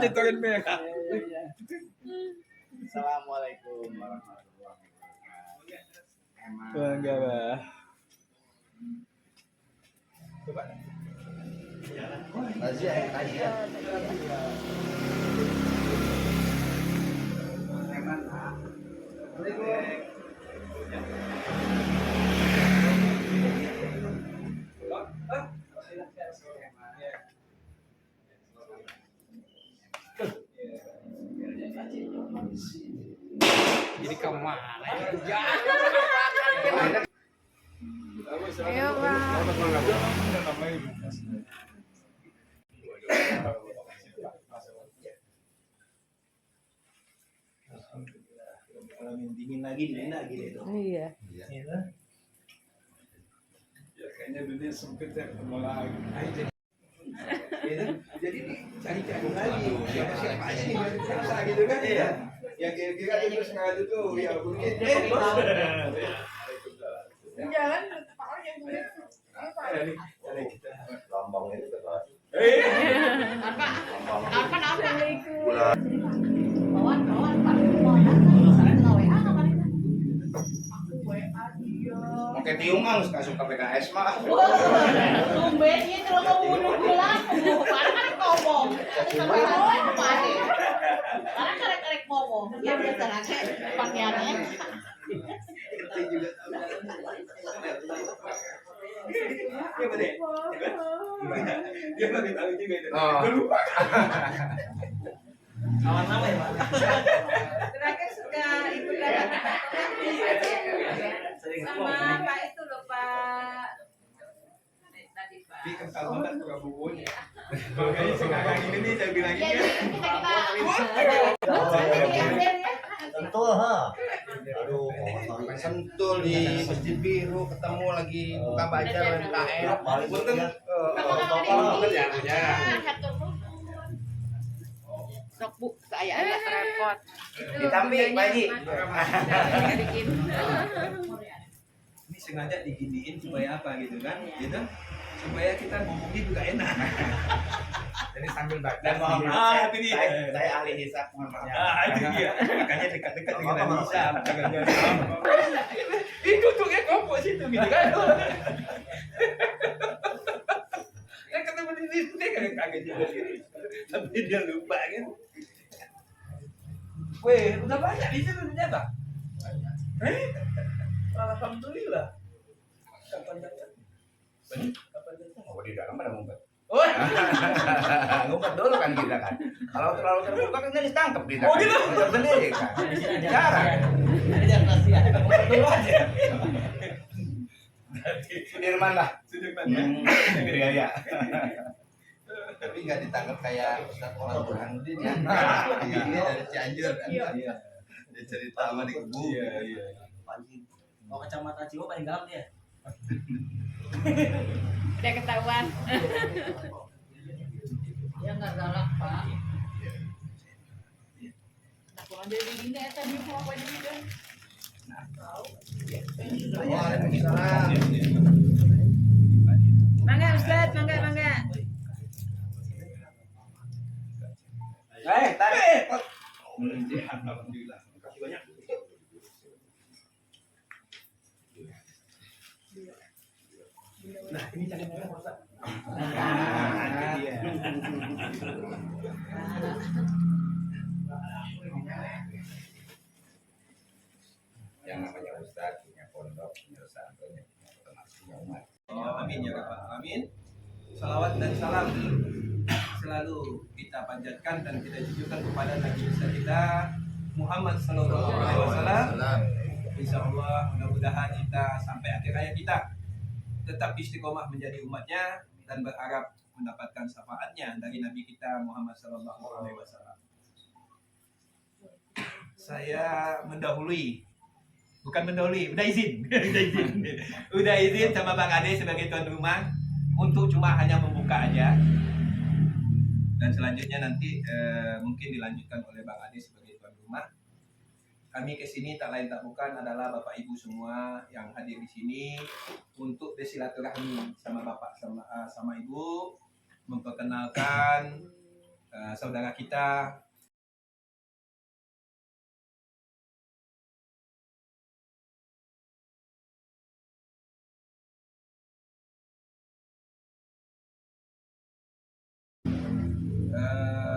Monitorin merah. Assalamualaikum warahmatullahi wabarakatuh. Bangga lah. Razia. Jadi kemana? Ayo, Bang. Dingin lagi deh. Iya. Ya kayaknya dunia sempit ya, ketemu lagi. Jadi cari-cari lagi. Siapa aja nih biasa gitu kan ya? Yang kira-kira terus ngadu tuh ya mungkin. Jalan Pak yang kulit. Lambang itu tepat. Oke tiungan suka suka PKS mah. Tumben itu lo mau bunuh bulan, karena ngomong. Karena karek ngomong, ya biasa aja pakaiannya. Iya betul. Dia baru tahu juga itu. Lupa. Awan apa ya, Pak? Terakhir suka ikut sama Pak itu loh Pak. Tadi Pak. Dia kental banget tuh bumbunya. Makanya sekarang ini nih saya bilang Ya, ini. Tentu ha. Aduh, sampai sentul di Masjid Biru ketemu lagi buka baca KM. Punten Sok Bu, saya ada repot. ditampi Pak Haji. Ini sengaja diginiin supaya apa gitu kan? Gitu. Supaya kita ngomongnya juga enak. Jadi sambil baca. Dan mohon maaf, itu dia. Saya ahli hisab, mohon maaf. Itu dia. Makanya dekat-dekat dengan Anissa. Itu tuh ya kompos itu gitu kan. Kan ketemu di sini dia kaget juga sih. Tapi dia lupa kan. Weh, udah banyak di sini ternyata. Alhamdulillah. Kapan datang? Kapan datang? Oh, di dalam ada ngumpet. Oh, Ngumpet dulu kan kita kan. Kalau terlalu terbuka kan jadi ditangkap kita. Oh, gitu? Kita sendiri kan. Jarang. ngumpet dulu aja. Sudirman lah. Sudirman Negeri Gaya. Tapi nggak ditangkap kayak Ustaz Muhammad Burhanuddin ya. Ini dari Cianjur kan. Iya. Dia cerita sama di Kebu. Iya. Mau kacamata Ciwo paling galak dia. Udah ketahuan. Ya nggak galak Pak. Nah, kalau dari gini tadi mau apa jadi kan? Waalaikumsalam. Mangga Ustaz, mangga. Tadi. Alhamdulillah. Makasih banyak. Nah, ini cari merah Ustaz. Nah, dia. Yang namanya Ustaz punya pondok, punya pesantren, punya umat. Amin ya Rabbal Alamin. Salawat dan salam selalu kita panjatkan dan kita tujukan kepada Nabi besar kita Muhammad Sallallahu Alaihi Wasallam. Insya Allah mudah-mudahan kita sampai akhir hayat kita tetap istiqomah menjadi umatnya dan berharap mendapatkan syafaatnya dari Nabi kita Muhammad Sallallahu Alaihi Wasallam. Saya udah izin, udah izin sama Bang Ade sebagai tuan rumah untuk cuma hanya membuka aja. Dan selanjutnya nanti mungkin dilanjutkan oleh Bang Ade sebagai tuan rumah. Kami ke sini tak lain tak bukan adalah Bapak Ibu semua yang hadir di sini untuk bersilaturahmi sama Bapak sama Ibu, memperkenalkan saudara kita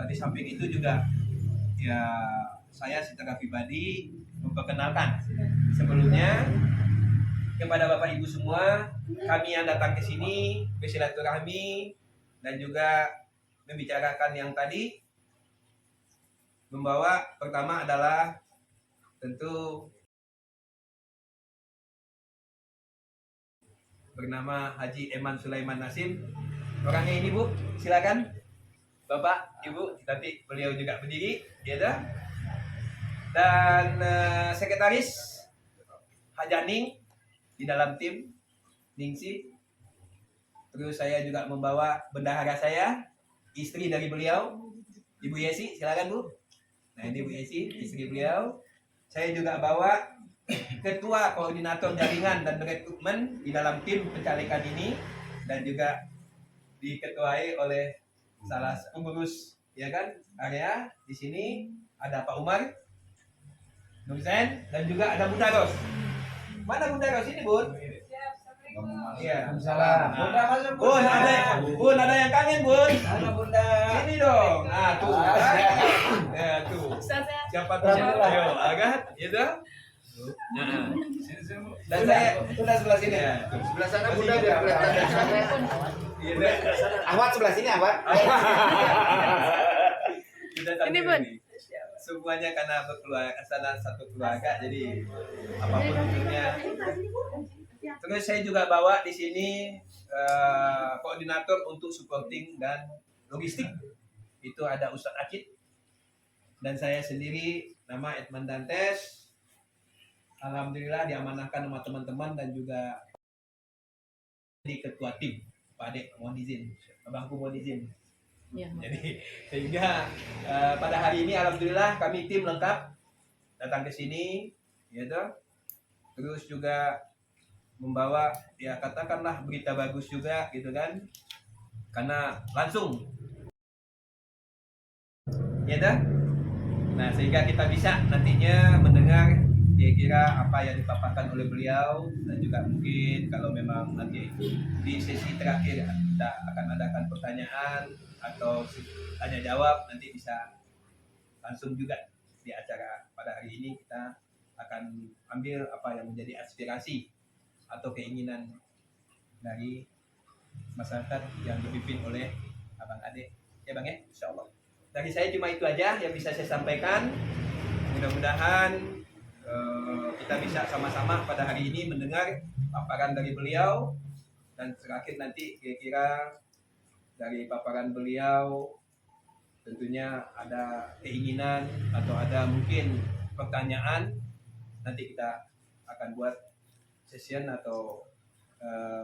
di samping itu juga ya saya secara pribadi memperkenalkan sebelumnya kepada Bapak Ibu semua, kami yang datang ke sini bersilaturahmi dan juga membicarakan yang tadi, membawa pertama adalah tentu bernama Haji Eman Sulaiman Nasim. Orangnya ini Bu, silakan Bapak, Ibu, nanti beliau juga berdiri, ya dah. Dan sekretaris Hajaning di dalam tim Ningsi. Terus saya juga membawa bendahara saya, istri dari beliau, Ibu Yesi, silakan Bu. Nah ini Bu Yesi, istri beliau. Saya juga bawa ketua koordinator jaringan dan rekrutmen di dalam tim pencalekan ini dan juga diketuai oleh salah pengurus ya kan area di sini ada Pak Umar Nursen dan juga ada Bunda Ros. Mana Bunda Ros ini Bun? Iya. Salam. Bunda masuk Bun. Bun ada yang kangen Bun. Mana Bunda? Sini dong. Nah tuh. Ya tuh. Siapa tuh? Ayo, agak gitu. Nah. Dan saya Bunda sebelah sini ya. Sebelah sana Bunda biar kelihatan dari sana. Ahmad sebelah sini Ahmad. Ini Bun. Semuanya karena berkeluarga satu keluarga jadi apapun bentuknya. Terus saya juga bawa di sini koordinator untuk supporting dan logistik. Itu ada Ustadz Akid dan saya sendiri nama Edman Dantes. Alhamdulillah diamanahkan sama teman-teman dan juga di ketua tim. Pak Adek mohon izin, abangku mohon izin. Ya, Jadi sehingga pada hari ini alhamdulillah kami tim lengkap datang ke sini, gitu. Terus juga membawa ya katakanlah berita bagus juga, gitu kan? Karena langsung, gitu. Nah sehingga kita bisa nantinya mendengar kira-kira apa yang dipaparkan oleh beliau dan juga mungkin kalau memang nanti di sesi terakhir kita akan adakan pertanyaan atau tanya jawab nanti bisa langsung juga di acara pada hari ini kita akan ambil apa yang menjadi aspirasi atau keinginan dari masyarakat yang dipimpin oleh Abang Ade ya Bang ya insyaallah. Dari saya cuma itu aja yang bisa saya sampaikan. Mudah-mudahan kita bisa sama-sama pada hari ini mendengar paparan dari beliau dan terakhir nanti kira-kira dari paparan beliau tentunya ada keinginan atau ada mungkin pertanyaan nanti kita akan buat session atau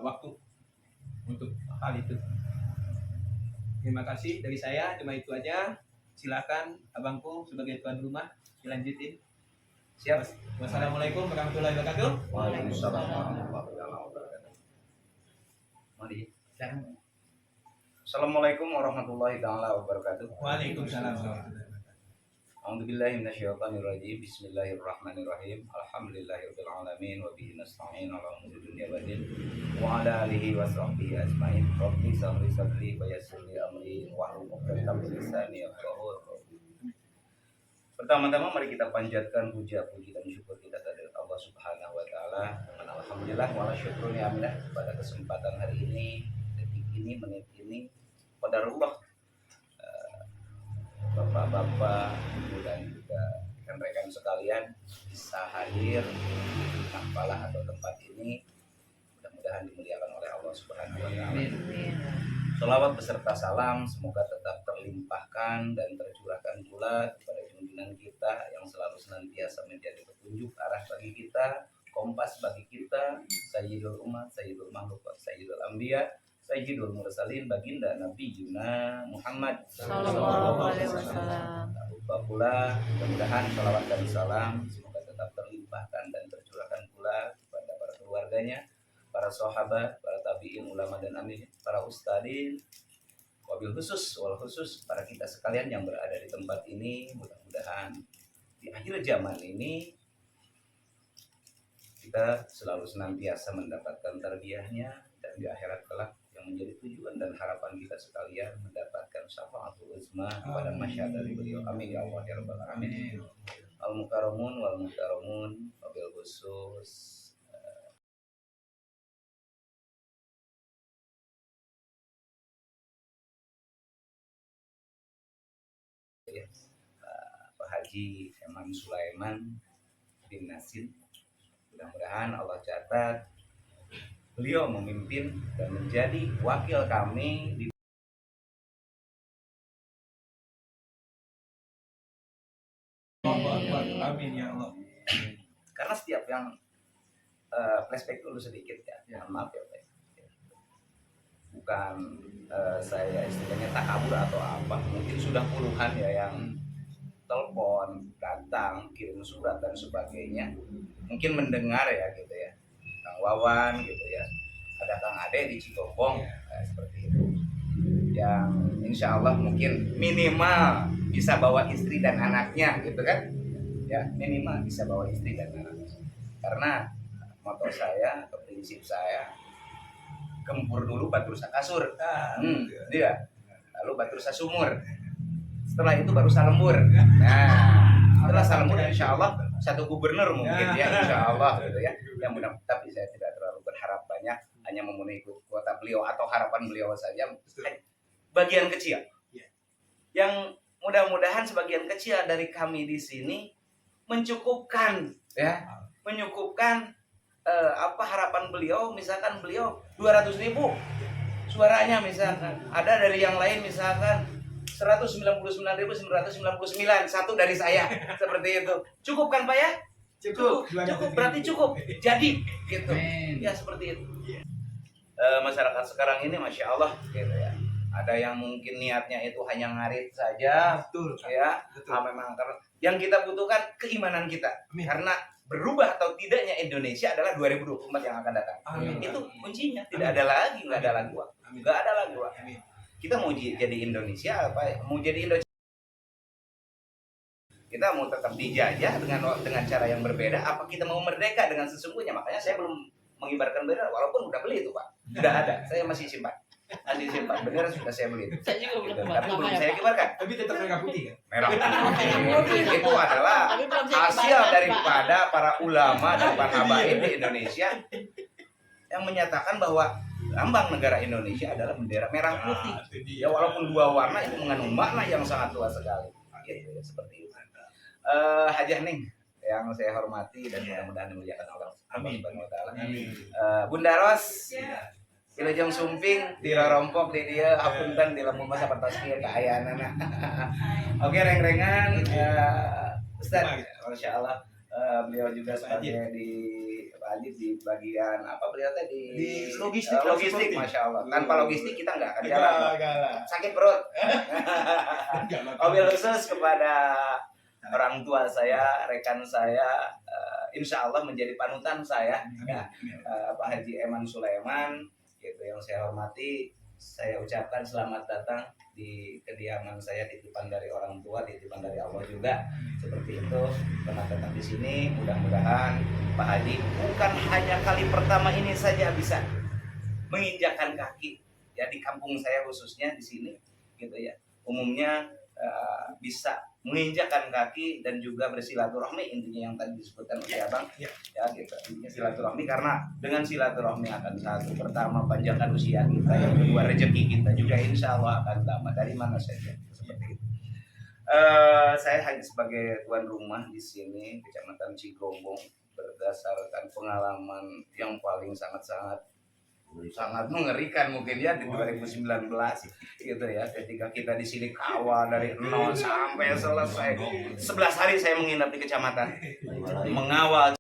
waktu untuk hal itu. Terima kasih dari saya cuma itu aja. Silakan abangku sebagai tuan rumah dilanjutin. Siap. Wassalamualaikum warahmatullahi wabarakatuh. Waalaikumsalam warahmatullahi wabarakatuh. Mari. Assalamualaikum warahmatullahi taala wabarakatuh. Waalaikumsalam. A'udzubillahi minasyaitonirrajim. Bismillahirrahmanirrahim. Alhamdulillahirabbil alamin wa bihi nasta'in 'ala umuri dunya wa din. Wa 'ala alihi wa sahbihi ajmain. Rabbi sadri wa yassir li amri wa hlul 'uqdatam min lisani yafqahu qawli. Pertama-tama mari kita panjatkan puja-puji dan syukur kita kepada Allah Subhanahu wa taala. Dengan alhamdulillah wa syukur ni'amillah pada kesempatan hari ini, detik ini, menit ini, qadarullah. Bapak-bapak, ibu dan juga rekan-rekan sekalian bisa hadir di mahfalah atau tempat ini. Mudah-mudahan dimuliakan oleh Allah Subhanahu wa taala. Sholawat beserta salam semoga tetap terlimpahkan dan tercurahkan pula kepada junjungan kita yang selalu senantiasa menjadi petunjuk arah bagi kita, kompas bagi kita, Sayyidul Umat, Sayyidul Makhluk, Sayyidul Anbiya, Sayyidul Mursalin, baginda Nabi Yuna Muhammad Sallallahu alaihi wasallam. Tak lupa pula mudah-mudahan sholawat dan salam semoga tetap terlimpahkan dan tercurahkan pula kepada para keluarganya, para sahabat, para tabi'in, ulama dan amin, para ustadin, wabil khusus wal khusus para kita sekalian yang berada di tempat ini, mudah-mudahan di akhir zaman ini kita selalu senantiasa mendapatkan tarbiyahnya, dan di akhirat kelak yang menjadi tujuan dan harapan kita sekalian mendapatkan syafaatul uzma kepada masyarakat dari beliau. Amin ya Allah ya rabbal alamin. Al mukarramun wal mukarramun wabil khusus Pak Haji Eman Sulaiman bin Nasin. Mudah-mudahan Allah catat beliau memimpin dan menjadi wakil kami di Amin ya Allah. karena setiap yang flashback dulu sedikit ya, maaf ya Pak. Bukan saya istilahnya takabur atau apa, mungkin sudah puluhan ya yang telepon, datang, kirim surat dan sebagainya, mungkin mendengar ya gitu ya, Kang Wawan gitu ya, ada Kang Ade di Cikombong, seperti itu, yang insya Allah mungkin minimal bisa bawa istri dan anaknya gitu kan, ya minimal bisa bawa istri dan anaknya, karena moto saya atau prinsip saya, gempur dulu batur sakasur, dia, lalu batur sasumur, setelah itu baru salembur. Nah, setelah salembur insya Allah satu gubernur mungkin ya insya Allah gitu ya. Yang mudah, tapi saya tidak terlalu berharap banyak, hanya memenuhi kuota beliau atau harapan beliau saja. Bagian kecil, yang mudah-mudahan sebagian kecil dari kami di sini mencukupkan ya, menyukupkan apa harapan beliau. Misalkan beliau 200.000 suaranya, misalkan ada dari yang lain misalkan 199.999, satu dari saya, seperti itu. Cukup kan Pak ya? Cukup berarti cukup. Jadi gitu. Ya seperti itu. Masyarakat sekarang ini Masya Allah gitu ya. Ada yang mungkin niatnya itu hanya ngarit saja, Betul. ya. Memang karena yang kita butuhkan keimanan kita. Amin. Karena berubah atau tidaknya Indonesia adalah 2024 yang akan datang. Amin. Itu kuncinya. Tidak ada lagi, nggak ada lagi Pak. Amin. Nggak ada lagi Pak. Amin. Kita mau jadi Indonesia apa? Mau jadi Indonesia? Kita mau tetap dijajah dengan cara yang berbeda? Apa kita mau merdeka dengan sesungguhnya? Makanya saya belum mengibarkan bendera, walaupun udah beli itu Pak. Sudah ada, saya masih simpan. Bendera sudah saya beli. Saya juga belum Gitu. buat Tapi belum namanya, saya Pak. kibarkan. Tapi tetap merah putih kan? Merah putih itu adalah Tapi belum saya hasil kibarkan, Pak. daripada para ulama dan para habaib di Indonesia yang menyatakan bahwa lambang negara Indonesia adalah bendera merah putih. Ya walaupun dua warna itu mengandung makna yang sangat luas sekali. Gitu, ya, seperti itu. Hajah Ning yang saya hormati dan mudah-mudahan dimuliakan Allah Subhanahu wa taala. Bunda Ros, Wilujeng Sumping, Tira Rompok di dia, hapunten di lamun masa pertasnya keayaanana. Oke, reng-rengan Ustaz, Masya Allah, beliau juga sebagai di di bagian apa beliau tadi Di logistik, logistik, Masya Allah. Tanpa logistik kita nggak akan jalan. Sakit perut. Wabil khusus kepada orang tua saya, rekan saya, insya Allah menjadi panutan saya, ya, Pak Haji Eman Sulaiman, gitu yang saya hormati. Saya ucapkan selamat datang di kediaman saya, titipan dari orang tua, titipan dari Allah juga, seperti itu. Pernah datang di sini, mudah-mudahan Pak Haji bukan hanya kali pertama ini saja bisa menginjakkan kaki ya di kampung saya khususnya di sini, gitu ya. Umumnya bisa menginjakkan kaki dan juga bersilaturahmi, intinya yang tadi disebutkan oleh Abang, ya gitu. Intinya silaturahmi, karena dengan silaturahmi akan satu, pertama panjangkan usia kita, yang kedua rezeki kita juga insya Allah akan tambah dari mana saja, seperti itu. Saya hanya sebagai tuan rumah di sini Kecamatan Cigombong, berdasarkan pengalaman yang paling sangat mengerikan mungkin ya di 2019 gitu ya, ketika kita di sini kawal dari nol sampai selesai 11 hari saya menginap di kecamatan, mengawal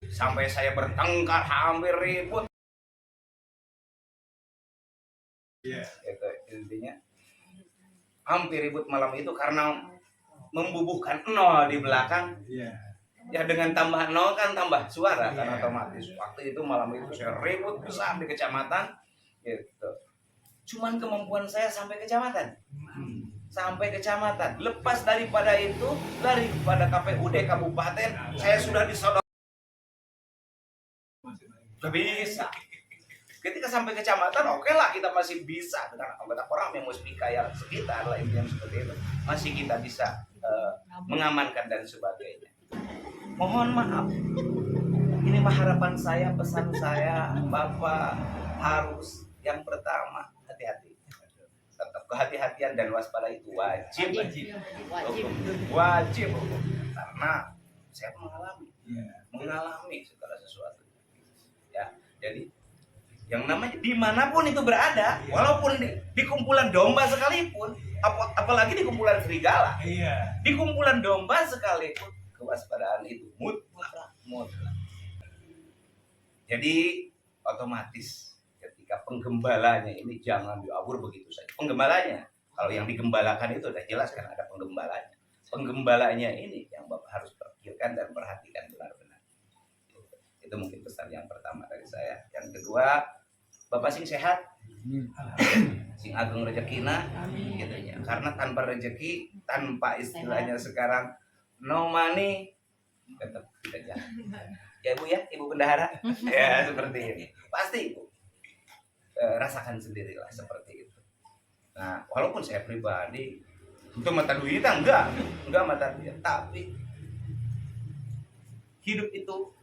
sampai saya bertengkar hampir ribut. Itu intinya hampir ribut malam itu karena membubuhkan nol di belakang. Ya dengan tambah nol kan tambah suara kan otomatis. Waktu itu malam itu saya ribut besar di kecamatan gitu. Cuman kemampuan saya sampai kecamatan. Sampai kecamatan. Lepas daripada itu, daripada KPUD kabupaten, saya sudah disodok. Bisa. Ketika sampai kecamatan, oke lah kita masih bisa dengan anggota orang yang muspika yang sekitar lah yang seperti itu, masih kita bisa mengamankan dan sebagainya. Mohon maaf, ini mah harapan saya, pesan saya, Bapak harus yang pertama hati-hati. Tetap kehati-hatian dan waspada itu wajib. Wajib. Karena saya mengalami segala sesuatu. Ya, jadi yang namanya dimanapun itu berada, walaupun di kumpulan domba sekalipun, apalagi di kumpulan serigala, di kumpulan domba sekalipun, kewaspadaan itu mutlak. Jadi otomatis ketika penggembalanya ini jangan diabur begitu saja. Penggembalanya, kalau yang digembalakan itu sudah jelas kan ada penggembalanya. Penggembalanya ini yang Bapak harus pikirkan dan perhatikan benar-benar. Itu mungkin pesan yang pertama dari saya. Yang kedua, Bapak sing sehat, sing ageng rezekina, gitu ya. Karena tanpa rezeki, tanpa istilahnya sekarang no money, tetap tidak jalan. Ya Ibu ya, Ibu Bendahara, ya seperti ini. Pasti Ibu rasakan sendirilah seperti itu. Nah, walaupun saya pribadi untuk mata duit enggak mata duit, tapi hidup itu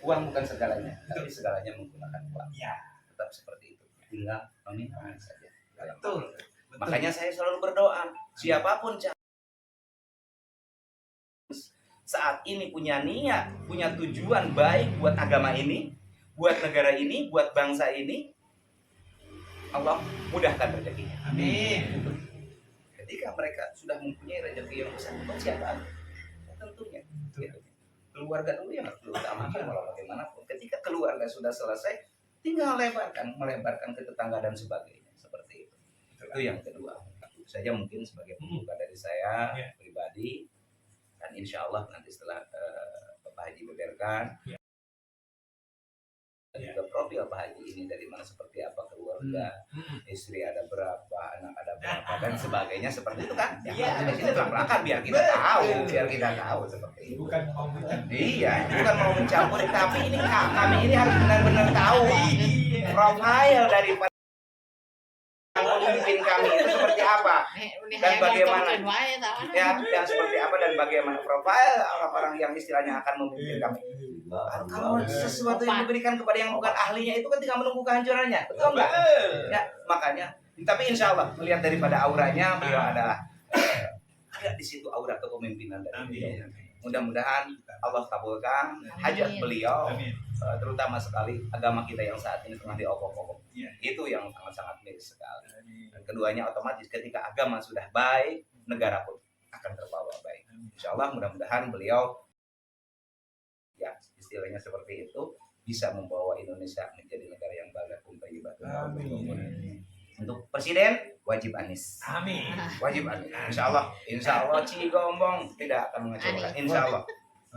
uang bukan segalanya, tapi segalanya menggunakan uang. Ya, tetap seperti itu. Tinggal nominal saja. Betul. Makanya saya selalu berdoa, siapapun saat ini punya niat, punya tujuan baik buat agama ini, buat negara ini, buat bangsa ini, Allah mudahkan rezekinya. Amin. Ketika mereka sudah mempunyai rezeki yang besar, buat siapa? Tentunya. Gitu. Keluarga dulu yang harus diutamakan walau bagaimanapun. Ketika keluarga sudah selesai, tinggal melebarkan ke tetangga dan sebagainya. Seperti itu. Itu yang kedua. Itu saja mungkin sebagai pembuka dari saya pribadi. Dan insya Allah nanti setelah Pak Haji beberkan, dan juga profil Pak Haji ini dari mana, seperti apa keluarga, istri ada berapa, anak ada berapa, dan sebagainya seperti itu kan. Ya, di sini belak-belakan biar kita tahu seperti itu. Bukan mau mencampuri. Iya, bukan mau mencampuri, tapi ini kami ini harus benar-benar tahu profil daripada pemimpin kami itu seperti apa dan bagaimana yang seperti apa dan bagaimana profil orang-orang yang istilahnya akan memimpin kami. Kalau sesuatu yang diberikan kepada yang bukan ahlinya itu kan tinggal menunggu kehancurannya, betul nggak? Ya, makanya. Tapi insya Allah melihat daripada auranya, beliau adalah ada di situ aura kepemimpinan dari beliau. Mudah-mudahan Allah kabulkan hajat beliau, terutama sekali agama kita yang saat ini tengah diobok-obok. Itu yang sangat-sangat miris sekali. Dan keduanya otomatis ketika agama sudah baik, negara pun akan terbawa baik. Insya Allah mudah-mudahan beliau, ya istilahnya seperti itu, bisa membawa Indonesia menjadi negara yang barakum thayyibatun. Untuk presiden wajib Anies. Amin. Wajib Anies. Insya Allah Cigombong tidak akan mengecewakan. Insya Allah.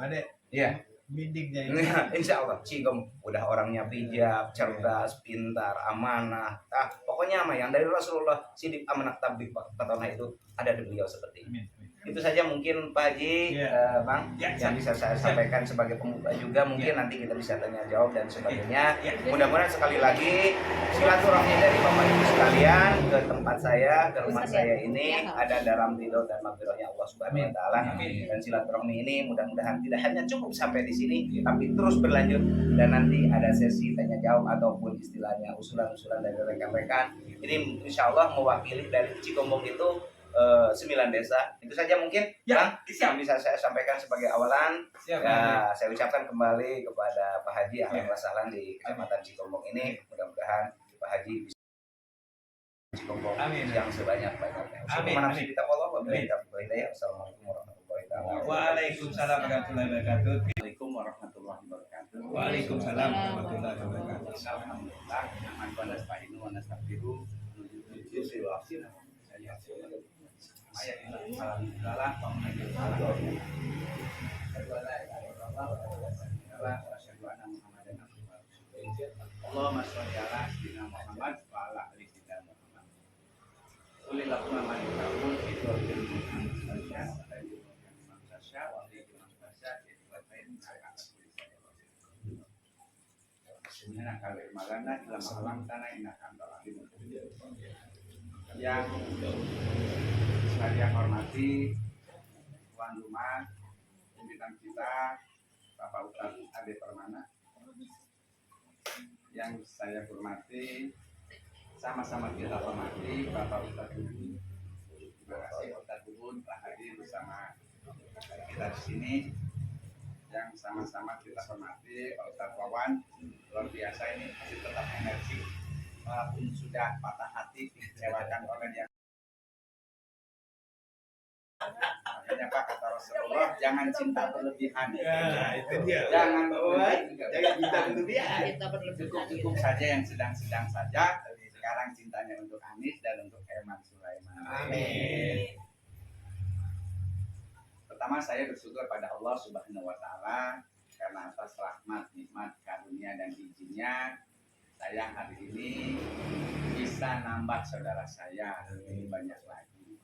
Ada. Iya. Bindingnya ini. Insya Allah Cigom udah orangnya bijak, cerdas, pintar, amanah. Pokoknya yang dari Rasulullah sidik amanah tablik patona itu ada di beliau seperti ini. Itu saja mungkin Pak Haji, Bang, yang bisa saya sampaikan sebagai pembuka juga. Mungkin nanti kita bisa tanya jawab dan sebagainya. Mudah-mudahan sekali lagi silaturahmi dari Bapak Ibu sekalian ke tempat saya, ke rumah saya ini ada dalam ridho dan maghfirahnya Allah Subhanahu wa taala. Dan silaturahmi ini mudah-mudahan tidak hanya cukup sampai di sini, tapi terus berlanjut dan nanti ada sesi tanya jawab ataupun istilahnya usulan-usulan dari rekan-rekan. Ini insya Allah mewakili dari Cigombong itu 9 desa. Itu saja mungkin yang bisa saya sampaikan sebagai awalan. Saya ucapkan kembali kepada Pak Haji ahlan wa sahlan di Kecamatan Cigombong ini. Mudah-mudahan Pak Haji bisa Cigombong yang sebanyak-banyaknya. Assalamualaikum warahmatullahi wabarakatuh. Waalaikumsalam warahmatullahi wabarakatuh. Assalamualaikum warahmatullahi wabarakatuh. Waalaikumsalam warahmatullahi wabarakatuh. Alhamdulillah, aman wa nasta'inu wa nastaghfiruh. Menuju ke Allahumma sholli ala sayyidina Muhammad wa ala ali sayyidina Muhammad. innaka la malana ila ma'alam tanah innaka antal alimul hakim. Yang saya hormati tuan rumah, pimpinan kita Bapak Ustadz Ade Permana, yang saya hormati, sama-sama kita hormati Bapak Ustadz Bubun. Terima kasih Ustadz Bubun telah hadir bersama kita di sini. Yang sama-sama kita hormati Pak Ustadz Wawan, luar biasa ini masih tetap energi walaupun sudah patah hati dikecewakan oleh yang. Makanya Pak kata Rasulullah, jangan cinta berlebihan. Ya, itu dia. Jangan Jangan kita berlebihan. Kita berlebihan. cukup saja yang sedang-sedang saja. Sekarang cintanya untuk Anis dan untuk Herman Sulaiman. Amin. Pertama saya bersyukur pada Allah Subhanahu wa taala karena atas rahmat, nikmat, karunia dan izinnya saya hari ini bisa nambah saudara saya lebih banyak lagi.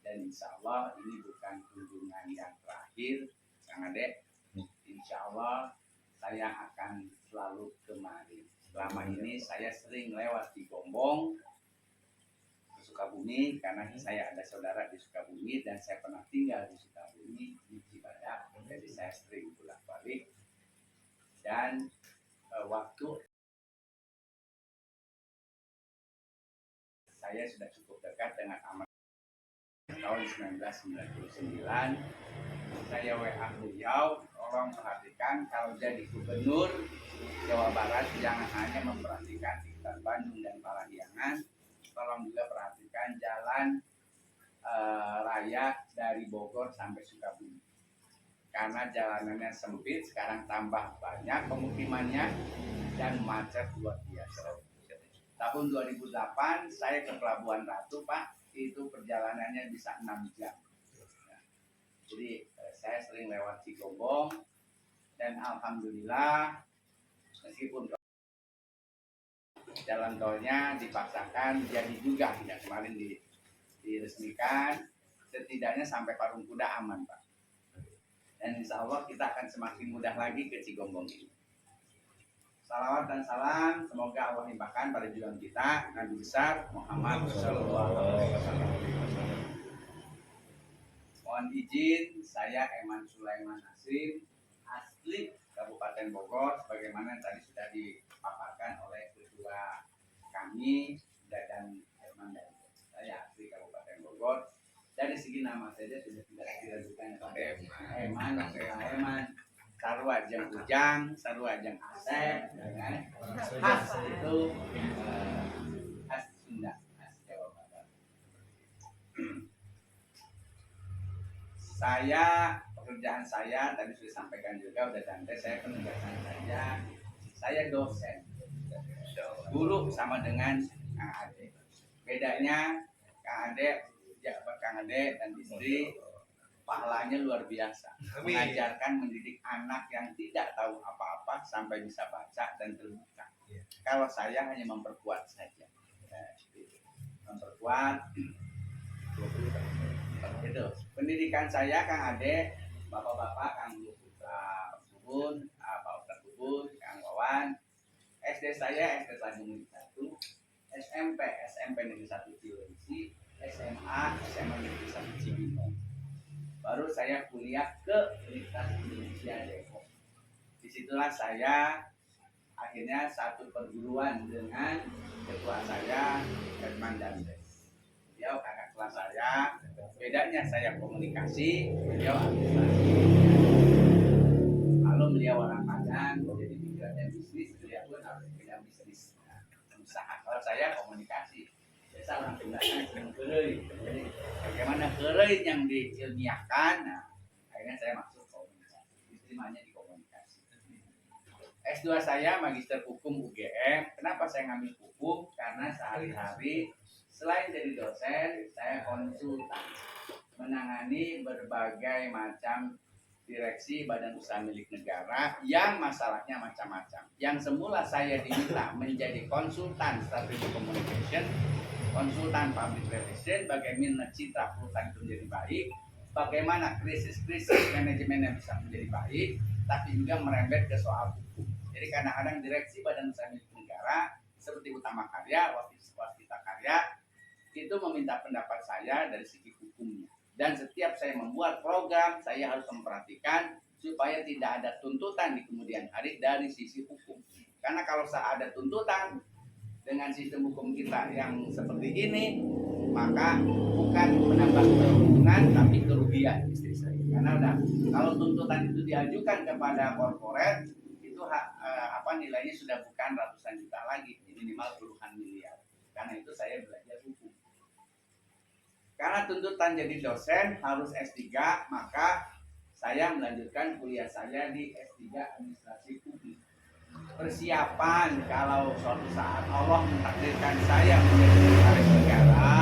Dan insya Allah ini bukan kunjungan yang terakhir, Kang Ade. Insya Allah saya akan selalu kemari. Selama ini saya sering lewat di Gombong, ke Sukabumi, karena saya ada saudara di Sukabumi dan saya pernah tinggal di Sukabumi, di Cibadak. Jadi saya sering bolak-balik. Dan waktu saya sudah cukup dekat dengan Ahmad tahun 1999, saya WA beliau, tolong perhatikan kalau jadi gubernur Jawa Barat jangan hanya memperhatikan sekitar Bandung dan Parahyangan, tolong juga perhatikan jalan raya dari Bogor sampai Sukabumi. Karena jalanannya sempit, sekarang tambah banyak pemukimannya dan macet luar biasa. Tahun 2008 saya ke Pelabuhan Ratu, Pak, itu perjalanannya bisa 6 jam. Jadi saya sering lewat Cigombong dan alhamdulillah meskipun jalan tolnya dipaksakan jadi juga tidak kemarin diresmikan, setidaknya sampai Parung Kuda aman, Pak. Dan insya Allah kita akan semakin mudah lagi ke Cigombong ini. Salawat dan salam semoga Allah limpahkan pada junjungan kita Nabi besar Muhammad Sallallahu Alaihi Wasallam. Mohon izin, saya Eman Sulaiman Nasrim, asli Kabupaten Bogor, sebagaimana yang tadi sudah dipaparkan oleh ketua kami dan Herman dan saya asli Kabupaten Bogor. Dari segi nama saja sudah tidak diragukan Eman, Sulaiman. Sarua jeung Ujang, Sarua jeung Asep, kan? Khas itu khas Sunda, khas Jawa Barat. Pekerjaan saya tadi sudah sampaikan juga, udah santai, saya penugasan saja. Saya dosen, guru sama dengan Kang Ade. Bedanya Kang Ade dan istri pahalanya luar biasa. Amin. Mengajarkan, mendidik anak yang tidak tahu apa-apa sampai bisa baca dan terbuka. Kalau saya hanya memperkuat saja. Memperkuat. Itu. Pendidikan saya Kang Ade, Bapak-bapak, Kang Bubun, Pak Ustadz Bubun, Kang Wawan. SD saya SD Tanjung 1, SMP Negeri 1 Cilengsi, SMA Negeri 1 Cibinong. Baru saya kuliah ke Universitas Indonesia Depok. Disitulah saya akhirnya satu perguruan dengan ketua saya Herman Dandes. Beliau kakak kelas saya. Bedanya saya komunikasi, beliau administrasi. Kalau beliau orang Padang, jadi pikirannya bisnis, beliau pun harus bidang bisnis, usaha. Kalau saya komunikasi. Biasa orang Sundanya sering keureuy. Jadi bagaimana keureuy yang diilmiahkan, nah, akhirnya saya masuk komunikasi. Diterimanya di komunikasi. S2 saya Magister Hukum UGM. Kenapa saya ngambil hukum? Karena sehari-hari selain jadi dosen, saya konsultan menangani berbagai macam direksi badan usaha milik negara yang masalahnya macam-macam. Yang semula saya diminta menjadi konsultan strategi communication, konsultan public relation, bagaimana citra perusahaan itu menjadi baik, bagaimana krisis manajemen yang bisa menjadi baik, tapi juga merembet ke soal hukum. Jadi kadang-kadang direksi badan usaha milik negara seperti Utama Karya, Waskita Karya itu meminta pendapat saya dari segi hukumnya. Dan setiap saya membuat program, saya harus memperhatikan supaya tidak ada tuntutan di kemudian hari dari sisi hukum. Karena kalau ada tuntutan dengan sistem hukum kita yang seperti ini, maka bukan menambah keuntungan tapi kerugian istri saya. Karena udah kalau tuntutan itu diajukan kepada korporat itu nilainya sudah bukan ratusan juta lagi, minimal puluhan miliar. Karena itu saya belajar hukum. Karena tuntutan jadi dosen harus S3, maka saya melanjutkan kuliah saya di S3 Administrasi Publik. Persiapan kalau suatu saat Allah mentakdirkan saya menjadi sekretaris negara,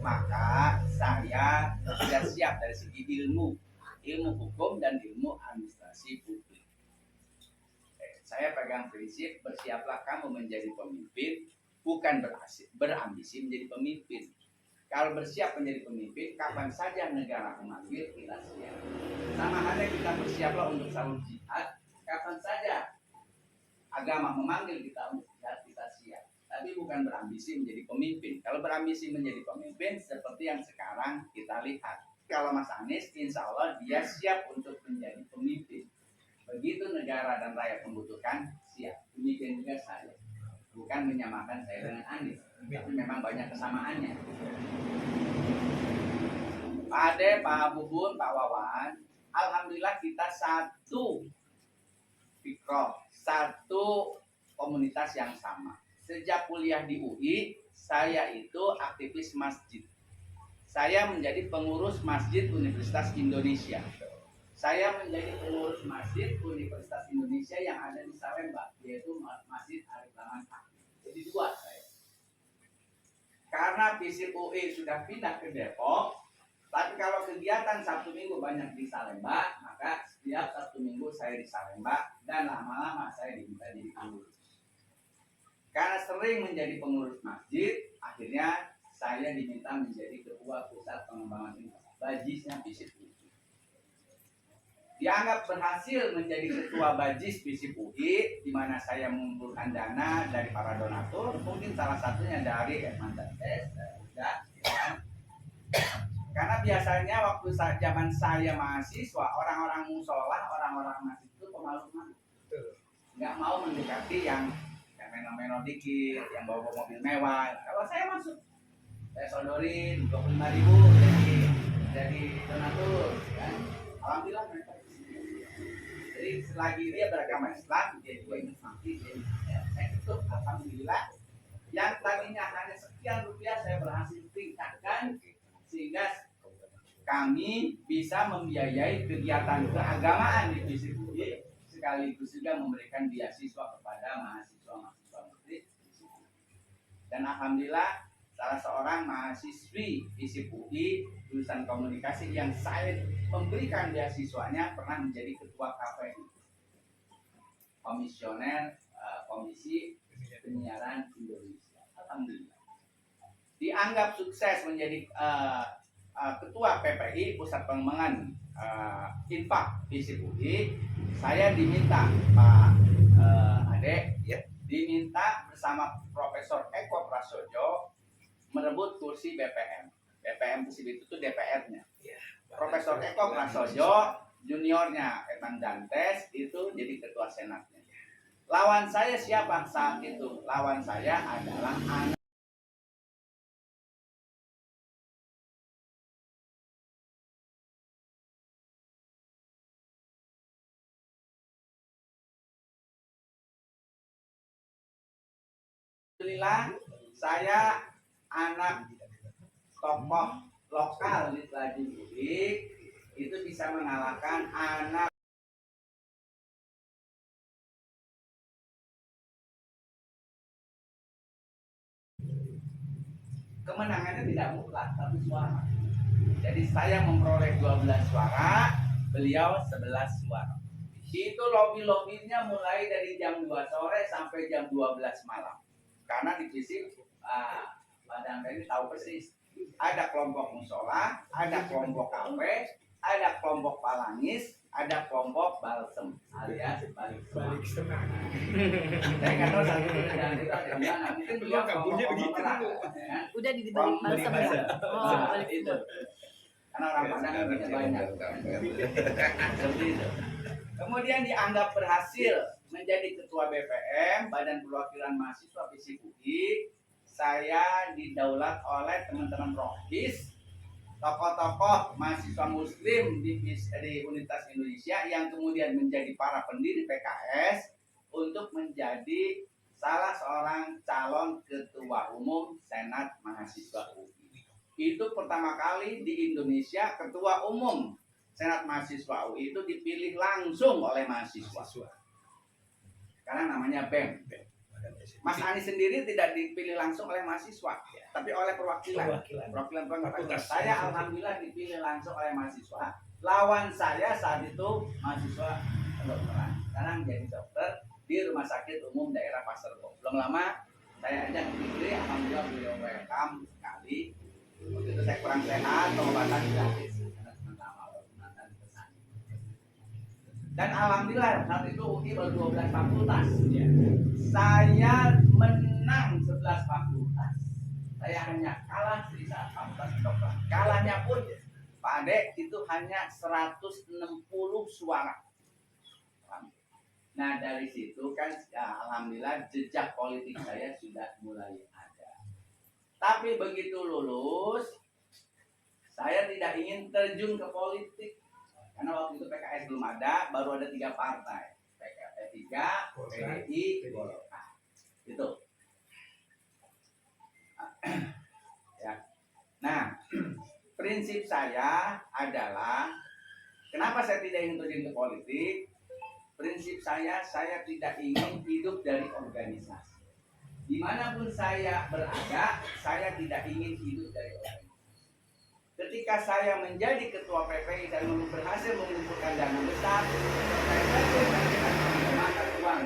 maka saya sudah siap dari segi ilmu hukum dan ilmu administrasi publik. Saya pegang prinsip bersiaplah kamu menjadi pemimpin, bukan berambisi menjadi pemimpin. Kalau bersiap menjadi pemimpin, kapan saja negara memanggil kita siap. Sama halnya kita bersiaplah untuk sahur jihad, kapan saja agama memanggil kita untuk jihad, kita siap. Tapi bukan berambisi menjadi pemimpin. Kalau berambisi menjadi pemimpin, seperti yang sekarang kita lihat. Kalau Mas Anies, insya Allah dia siap untuk menjadi pemimpin. Begitu negara dan rakyat membutuhkan, siap. Demikian juga saya. Bukan menyamakan saya dengan Anies, tapi memang banyak kesamaannya. Pak Ade, Pak Bubun, Pak Wawan, alhamdulillah kita satu fikroh, satu komunitas yang sama. Sejak kuliah di UI, saya itu aktivis masjid. Saya menjadi pengurus masjid Universitas Indonesia. Saya menjadi pengurus masjid Universitas Indonesia yang ada di Salemba, yaitu Masjid Arif Laman. Jadi dua saya. Karena FISIP UI sudah pindah ke Depok, tapi kalau kegiatan Sabtu Minggu banyak di Salemba, maka setiap Sabtu Minggu saya di Salemba dan lama-lama saya diminta jadi pengurus. Karena sering menjadi pengurus masjid, akhirnya saya diminta menjadi ketua pusat pengembangan informasi Bajisnya FISIP UI. Dianggap berhasil menjadi ketua Bajis FISIP UI, di mana saya mengumpulkan dana dari para donatur, mungkin salah satunya dari Edman Dantes, karena biasanya waktu zaman saya mahasiswa, orang-orang musola, orang-orang masjid itu pemalu-malu, nggak mau mendekati yang meno-meno dikit, yang bawa mobil mewah. Kalau saya masuk, saya sodorin 25.000 jadi donatur, kan? Alhamdulillah mereka. Jadi selagi dia beragama Islam, dia juga ingin mati, saya tutup. Alhamdulillah, yang tadinya hanya sekian rupiah saya berhasil tingkatkan sehingga kami bisa membiayai kegiatan keagamaan di FISIP UI, sekaligus juga memberikan beasiswa kepada mahasiswa-mahasiswa muslim. Dan alhamdulillah, salah seorang mahasiswi FISIP UI jurusan komunikasi yang saya memberikan beasiswanya pernah menjadi ketua KPI, komisioner Komisi Penyiaran Indonesia. Alhamdulillah, dianggap sukses menjadi ketua PPI Pusat Pengembangan Infak FISIP UI. Saya diminta Pak Ade, diminta bersama Profesor Eko Prasojo merebut kursi BPM. BPM FISIP itu DPR-nya. Profesor Eko Prasojo, juniornya Edman Dantes itu jadi ketua senatnya. Lawan saya siapa saat itu? Lawan saya adalah anak Alhamdulillah, saya anak tokoh lokal di Tanjung Priok itu bisa mengalahkan anak kemenangannya tidak mutlak, tapi suara. Jadi saya memperoleh 12 suara, beliau 11 suara. Itu lobby-lobbynya mulai dari jam 2 sore sampai jam 12 malam. Karena di FISIP Padang ini tahu persis. Ada kelompok musola, ada kelompok kafe, ada kelompok palangis, ada kelompok balsem alias balik. Saya nggak tahu satu kerjaan kita ada di mana. Mungkin beliau Kampungnya ngomong begitu perang, dulu. ya. Udah di balik balsam ya. Oh, Nah, balik itu. Karena orang Padang duitnya banyak. Seperti itu. Kemudian dianggap berhasil menjadi ketua BPM, Badan Perwakilan Mahasiswa FISIP UI. Saya didaulat oleh teman-teman Rohis, tokoh-tokoh mahasiswa Muslim di Universitas Indonesia yang kemudian menjadi para pendiri PKS untuk menjadi salah seorang calon ketua umum Senat Mahasiswa UI. Itu pertama kali di Indonesia ketua umum Senat Mahasiswa UI itu dipilih langsung oleh mahasiswa. Karena namanya BEM. Mas Anies sendiri tidak dipilih langsung oleh mahasiswa, tapi oleh perwakilan. Perwakilan fakultas. Saya alhamdulillah dipilih langsung oleh mahasiswa. Lawan saya saat itu mahasiswa kedokteran. Sekarang jadi dokter di Rumah Sakit Umum Daerah Pasar Rebo. Belum lama saya ajak dipilih, alhamdulillah beliau welcome sekali. Waktu itu saya kurang sehat, pengobatan gratis. Dan alhamdulillah saat itu UI baru 12 fakultas. Saya menang 11 fakultas. Saya hanya kalah di saat fakultas kedokteran. Kalahnya pun Pak Ade itu hanya 160 suara. Nah dari situ kan ya, alhamdulillah jejak politik saya sudah mulai ada. Tapi begitu lulus, saya tidak ingin terjun ke politik. Karena waktu itu PKS belum ada, baru ada 3 partai. PKS 3, PDI, Golkar. Itu. Ya. Nah, prinsip saya adalah kenapa saya tidak ingin terjun ke politik? Prinsip saya tidak ingin hidup dari organisasi. Dimanapun saya berada, saya tidak ingin hidup dari organisasi. Ketika saya menjadi ketua PPI dan berhasil mengumpulkan dana besar, saya akan memakan uang.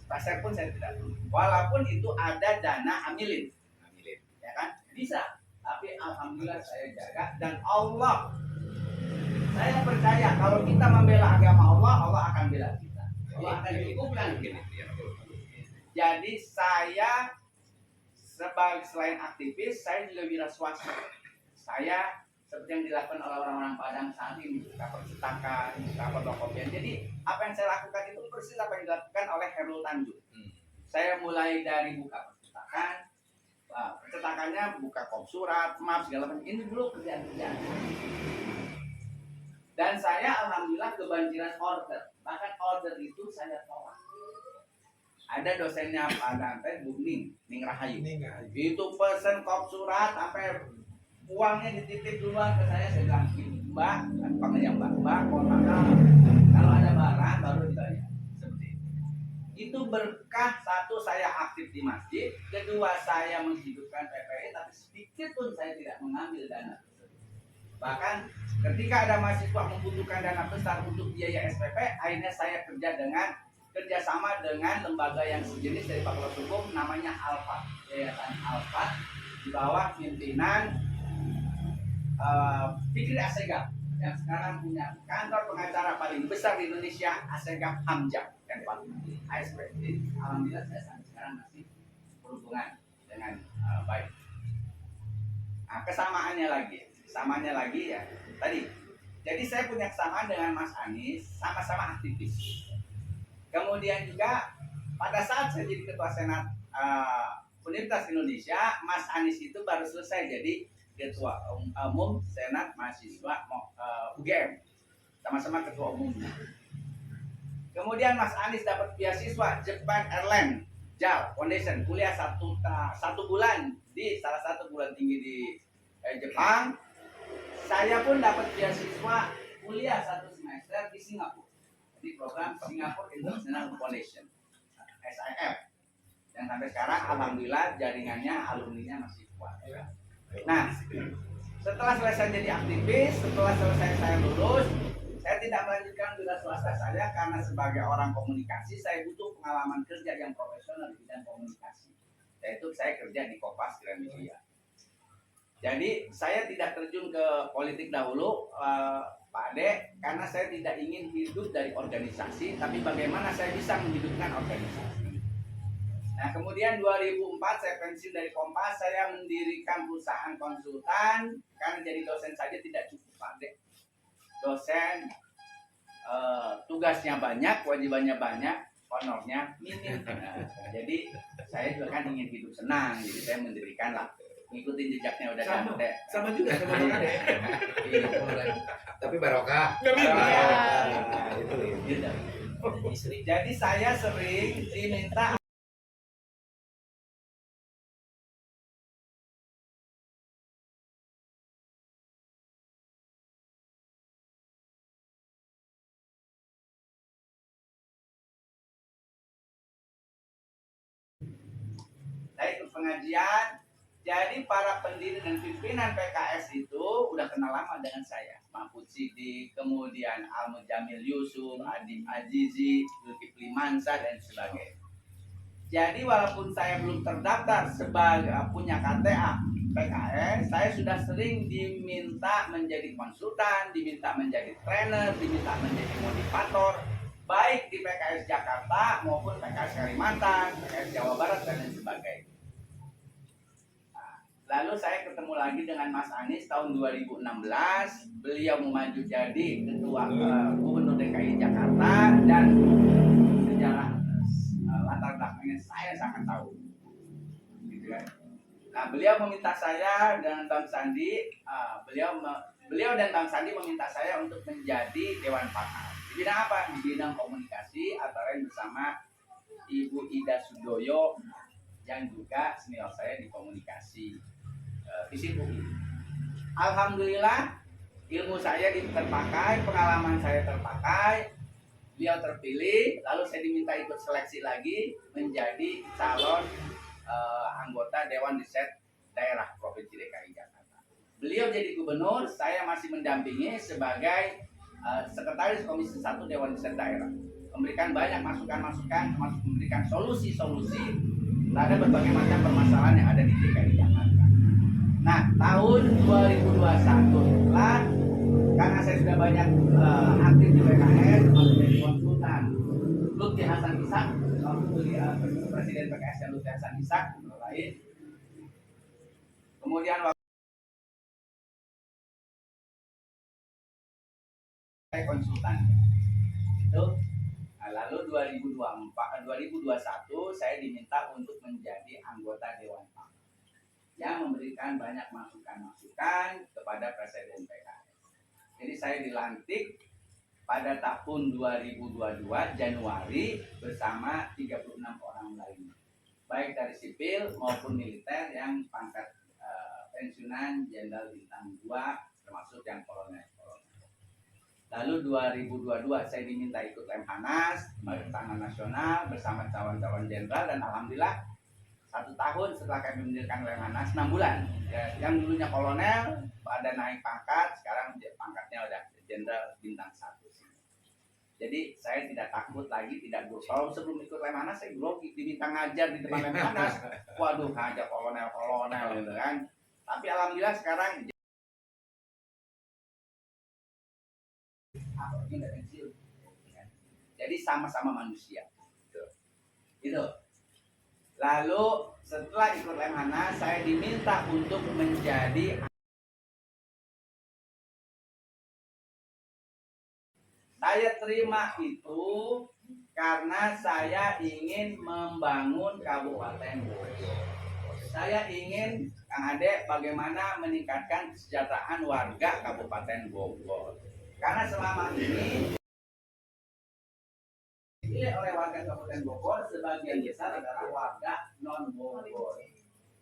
Pasar pun saya tidak perlu. Walaupun itu ada dana amilin, ya kan? Bisa. Tapi alhamdulillah saya jaga dan Allah. Saya percaya kalau kita membela agama Allah, Allah akan bela kita. Allah akan cukupkan kita. Jadi saya sebagai selain aktivis, saya juga wira swasta. Saya seperti yang dilakukan oleh orang-orang Padang saat ini, buka percetakan, buka fotokopian. Jadi apa yang saya lakukan itu persis apa yang dilakukan oleh Herul Tanjung. Saya mulai dari buka percetakan, percetakannya buka kop surat, map segala macam. Ini dulu kerjaan-kerjaan. Dan saya alhamdulillah kebanjiran order. Bahkan order itu saya tolak. Ada dosennya Pak Dante, Bu Ning Rahayu. Itu pesen kop surat sampai uangnya dititip duluan ke saya bilang, Mbak, panggilnya Mbak, kalau ada barang baru dibayar. Seperti itu. Itu berkah, satu saya aktif di masjid, kedua saya menghidupkan PPI, tapi sedikit pun saya tidak mengambil dana. Bahkan ketika ada mahasiswa membutuhkan dana besar untuk biaya SPP, akhirnya saya kerjasama dengan lembaga yang sejenis dari Fakultas Hukum namanya Alfa, Yayasan Alfa di bawah pimpinan Fikri Assegaf yang sekarang punya kantor pengacara paling besar di Indonesia, Assegaf Hamzah dan Pak ASP. Alhamdulillah saya sampai sekarang masih berhubungan dengan baik. Nah, kesamaannya lagi ya tadi. Jadi saya punya kesamaan dengan Mas Anies, sama-sama aktivis. Kemudian juga pada saat saya jadi ketua Senat Universitas Indonesia, Mas Anies itu baru selesai jadi ketua umum Senat Mahasiswa UGM, sama-sama ketua umumnya. Kemudian Mas Anies dapat beasiswa Japan Airlines JAL Foundation, kuliah satu bulan di salah satu bulan tinggi di Jepang. Saya pun dapat beasiswa kuliah 1 semester di Singapura. Di program Singapore International Foundation SIF yang sampai sekarang alhamdulillah jaringannya alumninya masih kuat. Nah, setelah selesai jadi aktivis, setelah selesai saya lulus, saya tidak melanjutkan wira swasta saya karena sebagai orang komunikasi saya butuh pengalaman kerja yang profesional di bidang komunikasi. Yaitu saya kerja di Kompas Gramedia. Jadi saya tidak terjun ke politik dahulu, Pak Ade, karena saya tidak ingin hidup dari organisasi, tapi bagaimana saya bisa menghidupkan organisasi. Nah, kemudian 2004 saya pensiun dari Kompas, saya mendirikan perusahaan konsultan, karena jadi dosen saja tidak cukup, Pak Ade. Dosen tugasnya banyak, kewajibannya banyak, honornya minim. Nah, jadi saya juga kan ingin hidup senang, jadi saya mendirikan lah, ngikutin jejaknya udah Ade. Sama juga sama Bang Ade. Iya. Tapi barokah. Gitu. Jadi saya sering diminta saya ikut pengajian. Jadi para pendiri dan pimpinan PKS itu udah kenal lama dengan saya. Mahfud Sidik, kemudian Al Mujamil Yusuf, Adim Azizi, Zulkifli Mansah dan sebagainya. Jadi walaupun saya belum terdaftar sebagai punya KTA PKS, saya sudah sering diminta menjadi konsultan, diminta menjadi trainer, diminta menjadi motivator, baik di PKS Jakarta maupun PKS Kalimantan, PKS Jawa Barat dan lain sebagainya. Lalu saya ketemu lagi dengan Mas Anies tahun 2016. Beliau maju jadi ketua Gubernur DKI Jakarta dan sejarah latar belakangnya saya sangat tahu. Gitu kan. Nah, beliau meminta saya dan Bang Sandi, beliau dan Bang Sandi meminta saya untuk menjadi Dewan Pakar. Di bidang apa? Di bidang komunikasi, antara lain bersama Ibu Ida Sudoyo yang juga senior saya di komunikasi. Visip UI. Alhamdulillah ilmu saya terpakai, pengalaman saya terpakai, beliau terpilih, lalu saya diminta ikut seleksi lagi menjadi calon anggota Dewan Riset Daerah Provinsi DKI Jakarta. Beliau jadi gubernur, saya masih mendampingi sebagai sekretaris Komisi 1 Dewan Riset Daerah, memberikan banyak masukan-masukan, termasuk memberikan solusi-solusi terhadap berbagai macam permasalahan yang ada di DKI Jakarta. Nah, tahun 2021 setelah, karena saya sudah banyak aktif di PKS, termasuk jadi konsultan Lutfi Hasan Ishak, Presiden PKS yang Lutfi Hasan Ishak, lain. Kemudian saya konsultan itu. Nah, lalu 2021 saya diminta untuk menjadi anggota Dewan Pakar yang memberikan banyak masukan-masukan kepada Presiden PKS. Jadi saya dilantik pada tahun 2022 Januari bersama 36 orang lainnya, baik dari sipil maupun militer yang pangkat pensiunan Jenderal Bintang 2 termasuk yang kolonel. Lalu 2022 saya diminta ikut Lemhanas, Tahanan Nasional bersama cawan-cawan jenderal, dan alhamdulillah 1 tahun setelah kami mendirikan Lemhanas, 6 bulan ya, yang dulunya kolonel pada naik pangkat, sekarang pangkatnya udah Jenderal Bintang 1. Jadi saya tidak takut lagi, tidak grogi. Kalau sebelum ikut Lemhanas saya grogi, diminta ngajar di depan Lemhanas, waduh ngajak kolonel gitu kan. Tapi alhamdulillah sekarang jadi sama-sama manusia. Itu. Lalu setelah ikut Lemhanas, saya diminta untuk menjadi, saya terima itu karena saya ingin membangun Kabupaten Bogor. Saya ingin, Kang Ade, bagaimana meningkatkan kesejahteraan warga Kabupaten Bogor. Karena selama ini dipilih oleh warga Kabupaten Bogor sebagian besar adalah warga non Bogor.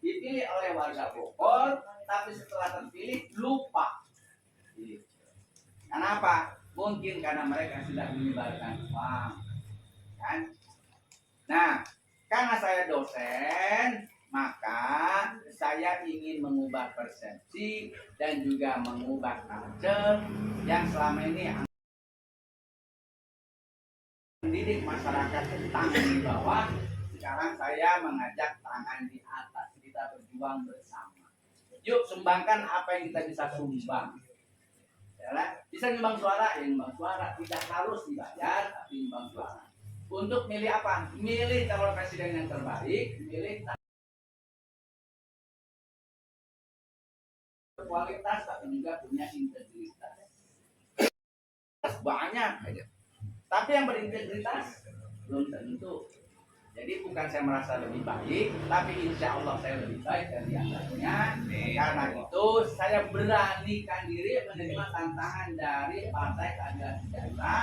Dipilih oleh warga Bogor, tapi setelah terpilih lupa. Kenapa? Mungkin karena mereka sudah menyebarkan uang, kan? Nah, karena saya dosen, maka saya ingin mengubah persepsi dan juga mengubah culture yang selama ini mendidik masyarakat tentang di bawah. Sekarang saya mengajak tangan di atas, kita berjuang bersama. Yuk sumbangkan apa yang kita bisa sumbang. Ya, bisa nyumbang suara, ya nyumbang suara. Tidak harus dibayar, tapi nyumbang suara. Untuk milih apa? Milih calon presiden yang terbaik, milih kualitas tapi juga punya integritas. Banyak aja. Tapi yang berintegritas belum tentu. Jadi bukan saya merasa lebih baik, tapi insya Allah saya lebih baik dari yang lainnya. Karena itu saya beranikan diri menerima tantangan dari Partai Keadilan Sejahtera.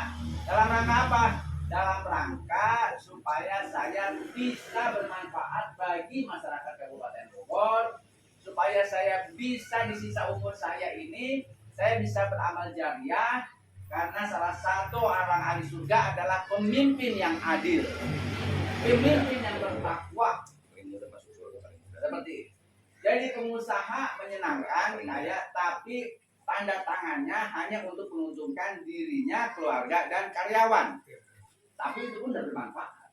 Dalam rangka apa? Dalam rangka supaya saya bisa bermanfaat bagi masyarakat Kabupaten Bogor, supaya saya bisa di sisa umur saya ini saya bisa beramal jariah, karena salah satu orang ahli surga adalah pemimpin yang adil, pemimpin yang bertakwa. Seperti itu. Jadi pengusaha menyenangkan tapi tanda tangannya hanya untuk menguntungkan dirinya, keluarga dan karyawan. Tapi itu pun tidak bermanfaat.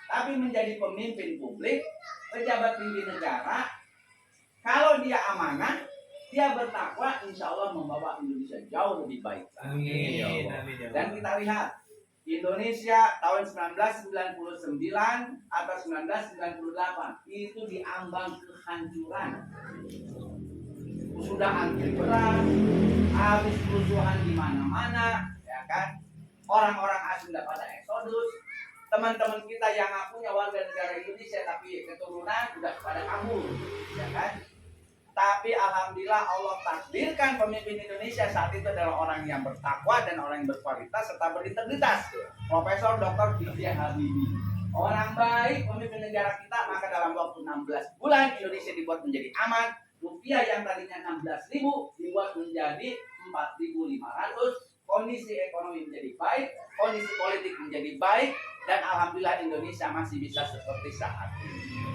Tapi menjadi pemimpin publik, pejabat tinggi negara, kalau dia amanah, dia bertakwa, insya Allah membawa Indonesia jauh lebih baik. Amin. Dan kita lihat Indonesia tahun 1999 atau 1998 itu diambang kehancuran. Sudah antri berat, habis kerusuhan di mana-mana, ya kan? Orang-orang asing sudah pada eksodus. Teman-teman kita yang ngakunya warga negara Indonesia tapi keturunan sudah pada kabur, ya kan? Tapi alhamdulillah Allah takdirkan pemimpin Indonesia saat itu adalah orang yang bertakwa dan orang yang berkualitas serta berintegritas. Profesor Dr. B.J. Habibie. Orang baik pemimpin negara kita, maka dalam waktu 16 bulan Indonesia dibuat menjadi aman. Rupiah yang tadinya 16.000 dibuat menjadi 4.500. Kondisi ekonomi menjadi baik, kondisi politik menjadi baik, dan alhamdulillah Indonesia masih bisa seperti saat ini.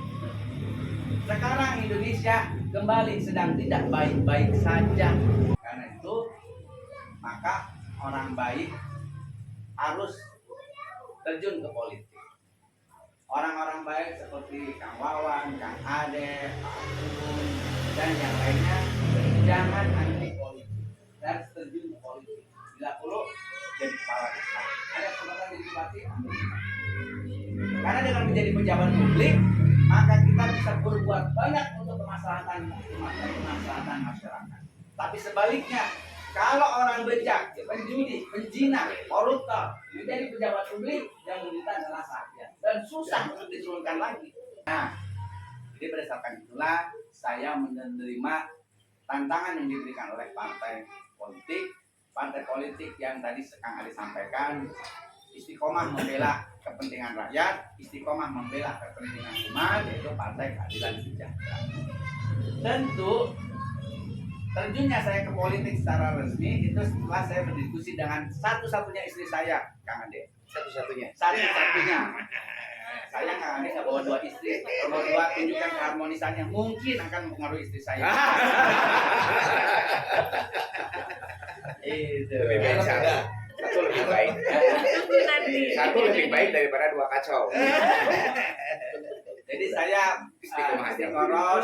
Sekarang Indonesia kembali sedang tidak baik-baik saja. Karena itu, maka orang baik harus terjun ke politik. Orang-orang baik seperti Kang Wawan, Kang Ade, Pak Agung, dan yang lainnya jangan anti politik dan terjun ke politik. Bila perlu jadi kepala desa. Ada kesempatan jadi bupati, ambil. Karena dengan menjadi pejabat publik, maka kita bisa berbuat banyak untuk kemaslahatan masyarakat. Tapi sebaliknya, kalau orang bejat, penjudi, penjina, koruptor menjadi pejabat publik, yang menderita adalah rakyat dan susah untuk diturunkan lagi. Nah, jadi berdasarkan itulah saya menerima tantangan yang diberikan oleh partai politik yang tadi Kang Ali sampaikan, istiqomah membela kepentingan rakyat, istiqomah membela kepentingan umat, yaitu Partai Keadilan Sejahtera. Tentu terjunnya saya ke politik secara resmi itu setelah saya berdiskusi dengan satu-satunya istri saya, Kang Ade. Satu-satunya. Saya Kang Ade nggak bawa 2 istri. Kalau 2 tunjukkan keharmonisannya mungkin akan mempengaruhi istri saya. Itu. Lebih baik satu lebih baik. Satu lebih baik daripada 2 kacau. Jadi saya Istiqomah aja.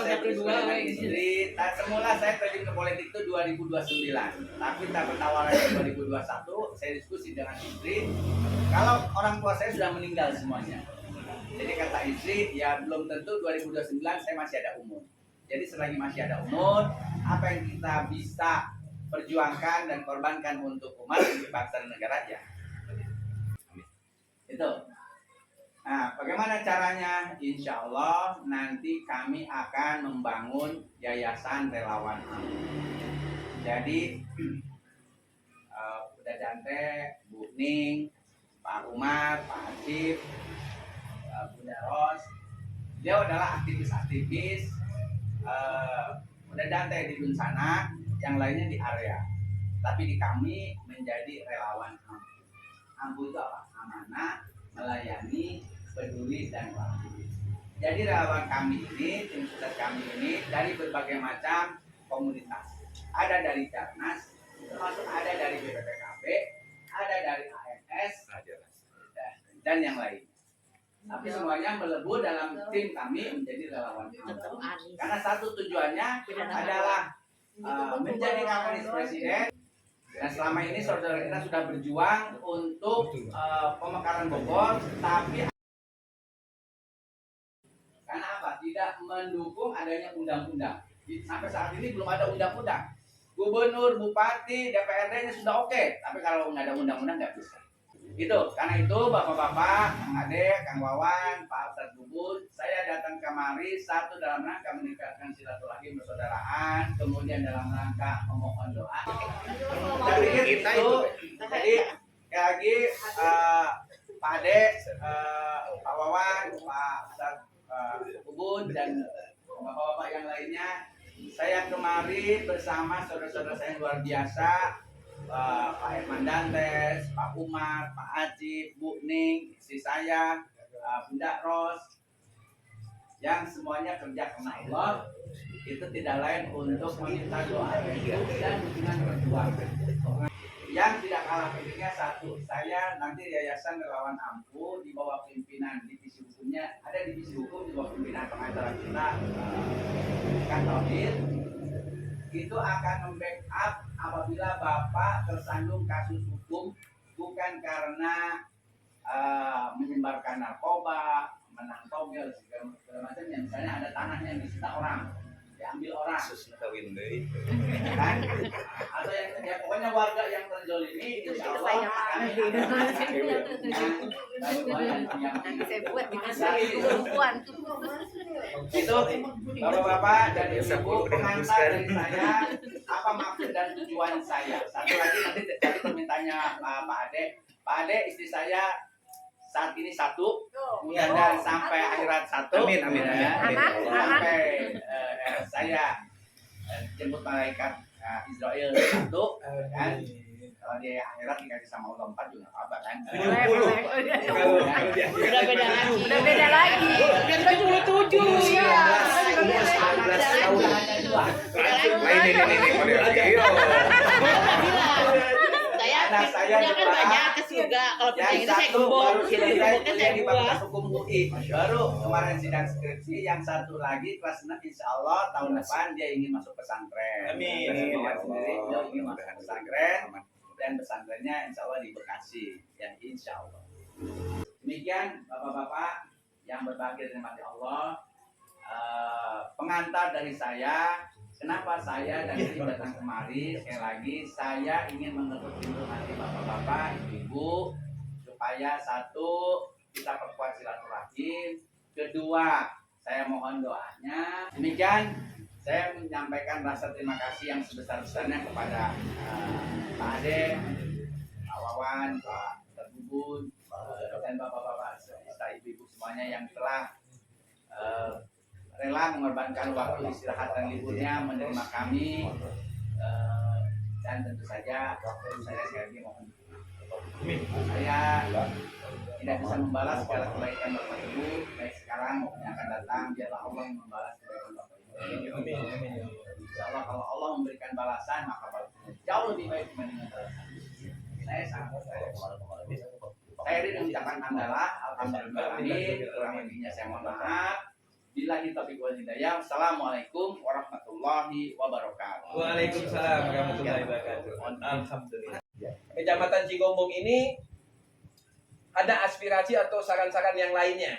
saya berdiskusi dengan istri. Semula saya terjun ke politik itu 2029. Tapi tak tawarannya 2021, saya diskusi dengan istri. Kalau orang tua saya sudah meninggal semuanya. Jadi kata istri, ya belum tentu 2029 saya masih ada umur. Jadi selagi masih ada umur, apa yang kita bisa perjuangkan dan korbankan untuk umat, untuk bangsa dan negara ya. Itu. Nah, bagaimana caranya? Insya Allah nanti kami akan membangun yayasan relawan aman. Jadi Bunda Jante, Bu Ning, Pak Umar, Pak Hasib, Bunda Ros, beliau adalah aktivis-aktivis. Bunda Jante di Dunsana, yang lainnya di area. Tapi di kami menjadi relawan AMPU. AMPU itu apa? Amanah, melayani, peduli, dan waktu. Jadi relawan kami ini, tim sukses kami ini dari berbagai macam komunitas. Ada dari Jarnas, termasuk ada dari BPPKB, ada dari AMS, dan yang lain. tapi semuanya melebur dalam tim kami menjadi relawan. Tetap Anies. Karena satu tujuannya adalah menjadi Kapolres Presiden. Dan selama ini saudara kita sudah berjuang untuk pemekaran Bogor, tapi karena apa? Tidak mendukung adanya undang-undang. Sampai saat ini belum ada undang-undang. Gubernur, bupati, DPRD-nya sudah oke, tapi kalau nggak ada undang-undang nggak bisa. Gitu. Karena itu Bapak-bapak, Kang Ade, Kang Wawan, Pak Ustadz Bubun, saya datang kemari satu dalam rangka meningkatkan silaturahim persaudaraan, kemudian dalam rangka memohon doa. Saya pikir itu, jadi sekali lagi Pak Ade, Pak Wawan, Pak Ustadz Bubun dan bapak-bapak yang lainnya, saya kemari bersama saudara-saudara saya yang luar biasa, Pak Herman Dantes, Pak Umar, Pak Aji, Bu Ning, istri saya, Bunda Ros, yang semuanya kerja karena Allah, itu tidak lain untuk meminta doa dan dukungan perjuangan. Yang tidak kalah pentingnya satu, saya nanti Yayasan Relawan Ampuh di bawah pimpinan divisi hukumnya, ada divisi hukum di bawah pimpinan pengacara kita, Kang Tauhid, itu akan membackup apabila Bapak tersandung kasus hukum bukan karena menyebarkan narkoba, menang togel segala macam, yang misalnya ada tanahnya yang disita orang, diambil orang, kan? Atau yang pokoknya warga yang terzolimi, insya Allah kami Nanti saya buat dikasih perempuan. itu bapak-bapak dan ibu pengantar dari saya, apa maksud dan tujuan saya. Satu lagi nanti tadi permintaannya Pak Ade, istri saya saat ini satu, dan sampai akhirat satu. Amin, amin, amin. Sampai saya jemput malaikat Israel satu, kan? Kalau di akhirat dikasih sama Allah 4 juga apa kan? Udah beda lagi. Udah beda lagi. Udah 77 ya. Saya kan banyak ke surga. Kalau percaya itu saya gembok. Saya di Fakultas Hukum UI. Baru kemarin sidang skripsi, yang satu lagi kelas 6 insya Allah tahun depan dia ingin masuk pesantren. Amin. Dia ingin masuk pesantren. Dan pesantrennya insya Allah di Bekasi, ya insya Allah. Demikian bapak-bapak yang berbahagia dan mati Allah, pengantar dari saya. Kenapa saya dan ini datang kemari? Sekali lagi saya ingin mengetuk pintu hati bapak-bapak, ibu, supaya satu, kita perkuat silaturahim. Kedua, saya mohon doanya. Demikian saya menyampaikan rasa terima kasih yang sebesar-besarnya kepada Pak Ade, Pak Wawan, Pak Terbubun, dan bapak-bapak serta ibu-ibu semuanya yang telah rela mengorbankan waktu istirahat dan liburnya menerima kami, dan tentu saja saya sekali lagi mohon saya tidak bisa membalas segala kebaikan Bapak Ibu baik sekarang maupun yang akan datang. Biarlah Allah yang membalas kebaikan Bapak Ibu. Insya Allah kalau Allah memberikan balasan maka balasnya jauh lebih baik dibandingkan balasan. Saya sangat saya mengucapkan hamdalah, alhamdulillah, kurang lebihnya saya mohon maaf. Billahi taufiq wal hidayah. Assalamualaikum warahmatullahi wabarakatuh. Waalaikumsalam warahmatullahi wabarakatuh. Alhamdulillah. Kecamatan Cigombong ini ada aspirasi atau saran-saran yang lainnya.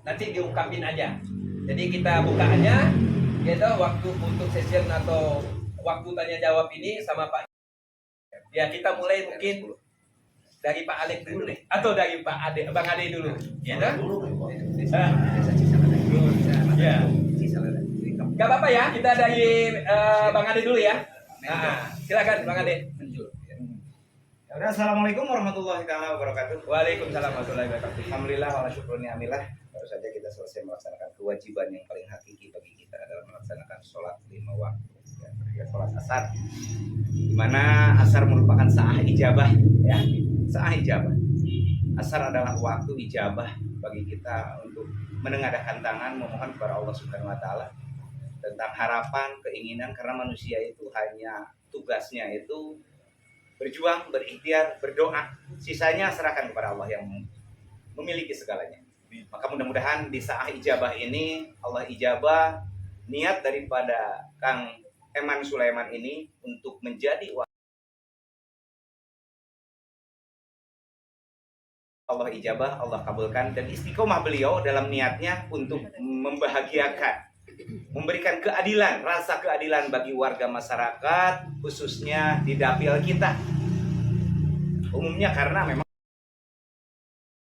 Nanti diungkapin aja. Jadi kita buka aja, gitu, waktu untuk session atau waktu tanya jawab ini sama Pak. Ya kita mulai mungkin dari Pak Alek dulu deh, atau dari Pak Ade, Bang Ade dulu, ya kan? Ya. Gak apa-apa ya, kita dari Bang Ade dulu ya. Silakan Bang Ade. Udah, assalamualaikum warahmatullahi taala wabarakatuh. Waalaikumsalam warahmatullahi wabarakatuh. Alhamdulillah wa syukurni amillah. Baru saja kita selesai melaksanakan kewajiban yang paling hakiki bagi kita adalah melaksanakan sholat 5 waktu. Ya, sholat asar. Di mana asar merupakan sa'ah ijabah, ya. Sa'ah ijabah. Asar adalah waktu ijabah bagi kita untuk menengadahkan tangan memohon kepada Allah Subhanahu wa taala tentang harapan, keinginan, karena manusia itu hanya tugasnya itu berjuang, berikhtiar, berdoa. Sisanya serahkan kepada Allah yang memiliki segalanya. Maka mudah-mudahan di saat ijabah ini Allah ijabah niat daripada Kang Eman Sulaiman ini untuk menjadi Allah ijabah, Allah kabulkan, dan istiqomah beliau dalam niatnya untuk membahagiakan, memberikan keadilan, rasa keadilan bagi warga masyarakat, khususnya di dapil kita. Umumnya karena memang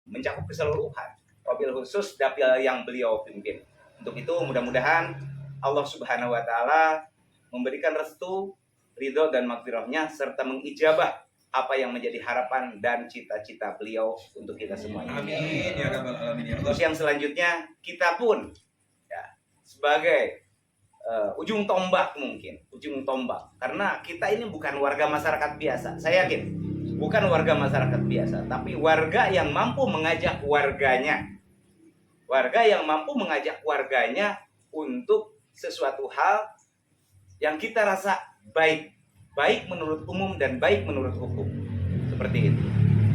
mencakup keseluruhan, wabil khusus dapil yang beliau pimpin. Untuk itu mudah-mudahan Allah Subhanahu wa Ta'ala memberikan restu, ridho dan maghfirahnya serta mengijabah apa yang menjadi harapan dan cita-cita beliau untuk kita semuanya. Amin ya rabbal alamin ya Allah. Terus yang selanjutnya kita pun ya, sebagai ujung tombak karena kita ini bukan warga masyarakat biasa. Saya yakin bukan warga masyarakat biasa, tapi warga yang mampu mengajak warganya untuk sesuatu hal yang kita rasa baik menurut umum dan baik menurut hukum, seperti itu.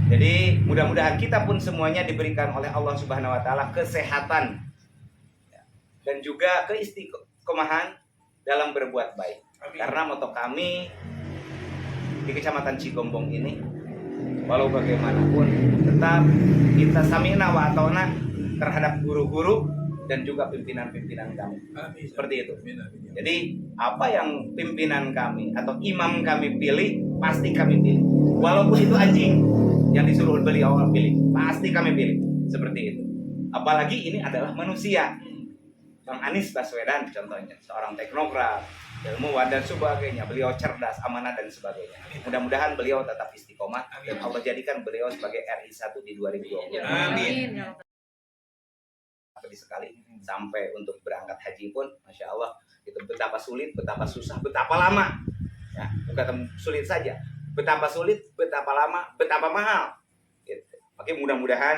Jadi mudah-mudahan kita pun semuanya diberikan oleh Allah Subhanahu wa Ta'ala kesehatan dan juga keistiqomahan dalam berbuat baik. Amin. Karena moto kami di Kecamatan Cigombong ini, walau bagaimanapun tetap kita sami'na wa ata'na terhadap guru-guru dan juga pimpinan-pimpinan kami. Amin. Seperti itu. Jadi apa yang pimpinan kami atau imam kami pilih, pasti kami pilih. Walaupun itu anjing yang disuruh beliau pilih, pasti kami pilih. Seperti itu. Apalagi ini adalah manusia. Bang Anies Baswedan contohnya, seorang teknokrat, ilmuwan dan sebagainya. Beliau cerdas, amanah dan sebagainya. Mudah-mudahan beliau tetap istiqomah dan Allah jadikan beliau sebagai RI 1 di 2020. Amin. Sekali sampai untuk berangkat haji pun, masya Allah, itu betapa sulit, betapa susah, betapa lama. Ya, bukan sulit saja, betapa sulit, betapa lama, betapa mahal. Gitu. Makanya mudah-mudahan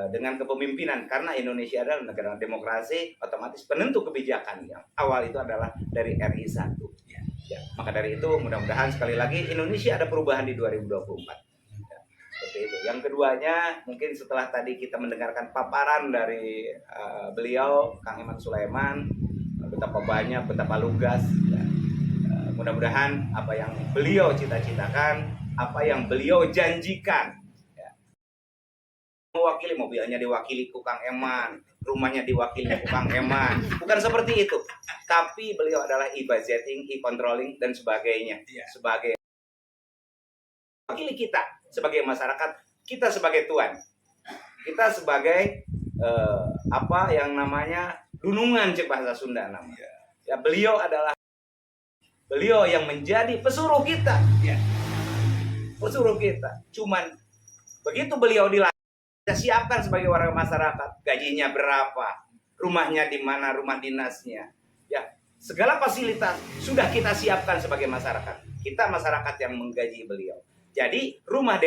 dengan kepemimpinan, karena Indonesia adalah negara demokrasi, otomatis penentu kebijakan yang awal itu adalah dari RI 1. Ya, maka dari itu mudah-mudahan sekali lagi Indonesia ada perubahan di 2024. Seperti itu. Yang keduanya, mungkin setelah tadi kita mendengarkan paparan dari beliau, Kang Eman Sulaiman, betapa banyak, betapa lugas. Ya. Mudah-mudahan apa yang beliau cita-citakan, apa yang beliau janjikan, ya. Mewakili, mobilnya diwakili ku Kang Eman, rumahnya diwakili ku Kang Eman. Bukan seperti itu. Tapi beliau adalah e-budgeting, e-controlling, dan sebagainya. Sebagai wakili kita sebagai masyarakat, kita sebagai tuan, kita sebagai apa yang namanya dunungan, cek bahasa Sunda namanya. Ya, beliau yang menjadi pesuruh kita, ya. Pesuruh kita. Cuman begitu beliau dilantik, kita siapkan sebagai warga masyarakat, gajinya berapa, rumahnya di mana, rumah dinasnya, ya, segala fasilitas sudah kita siapkan sebagai masyarakat. Kita masyarakat yang menggaji beliau. Jadi rumah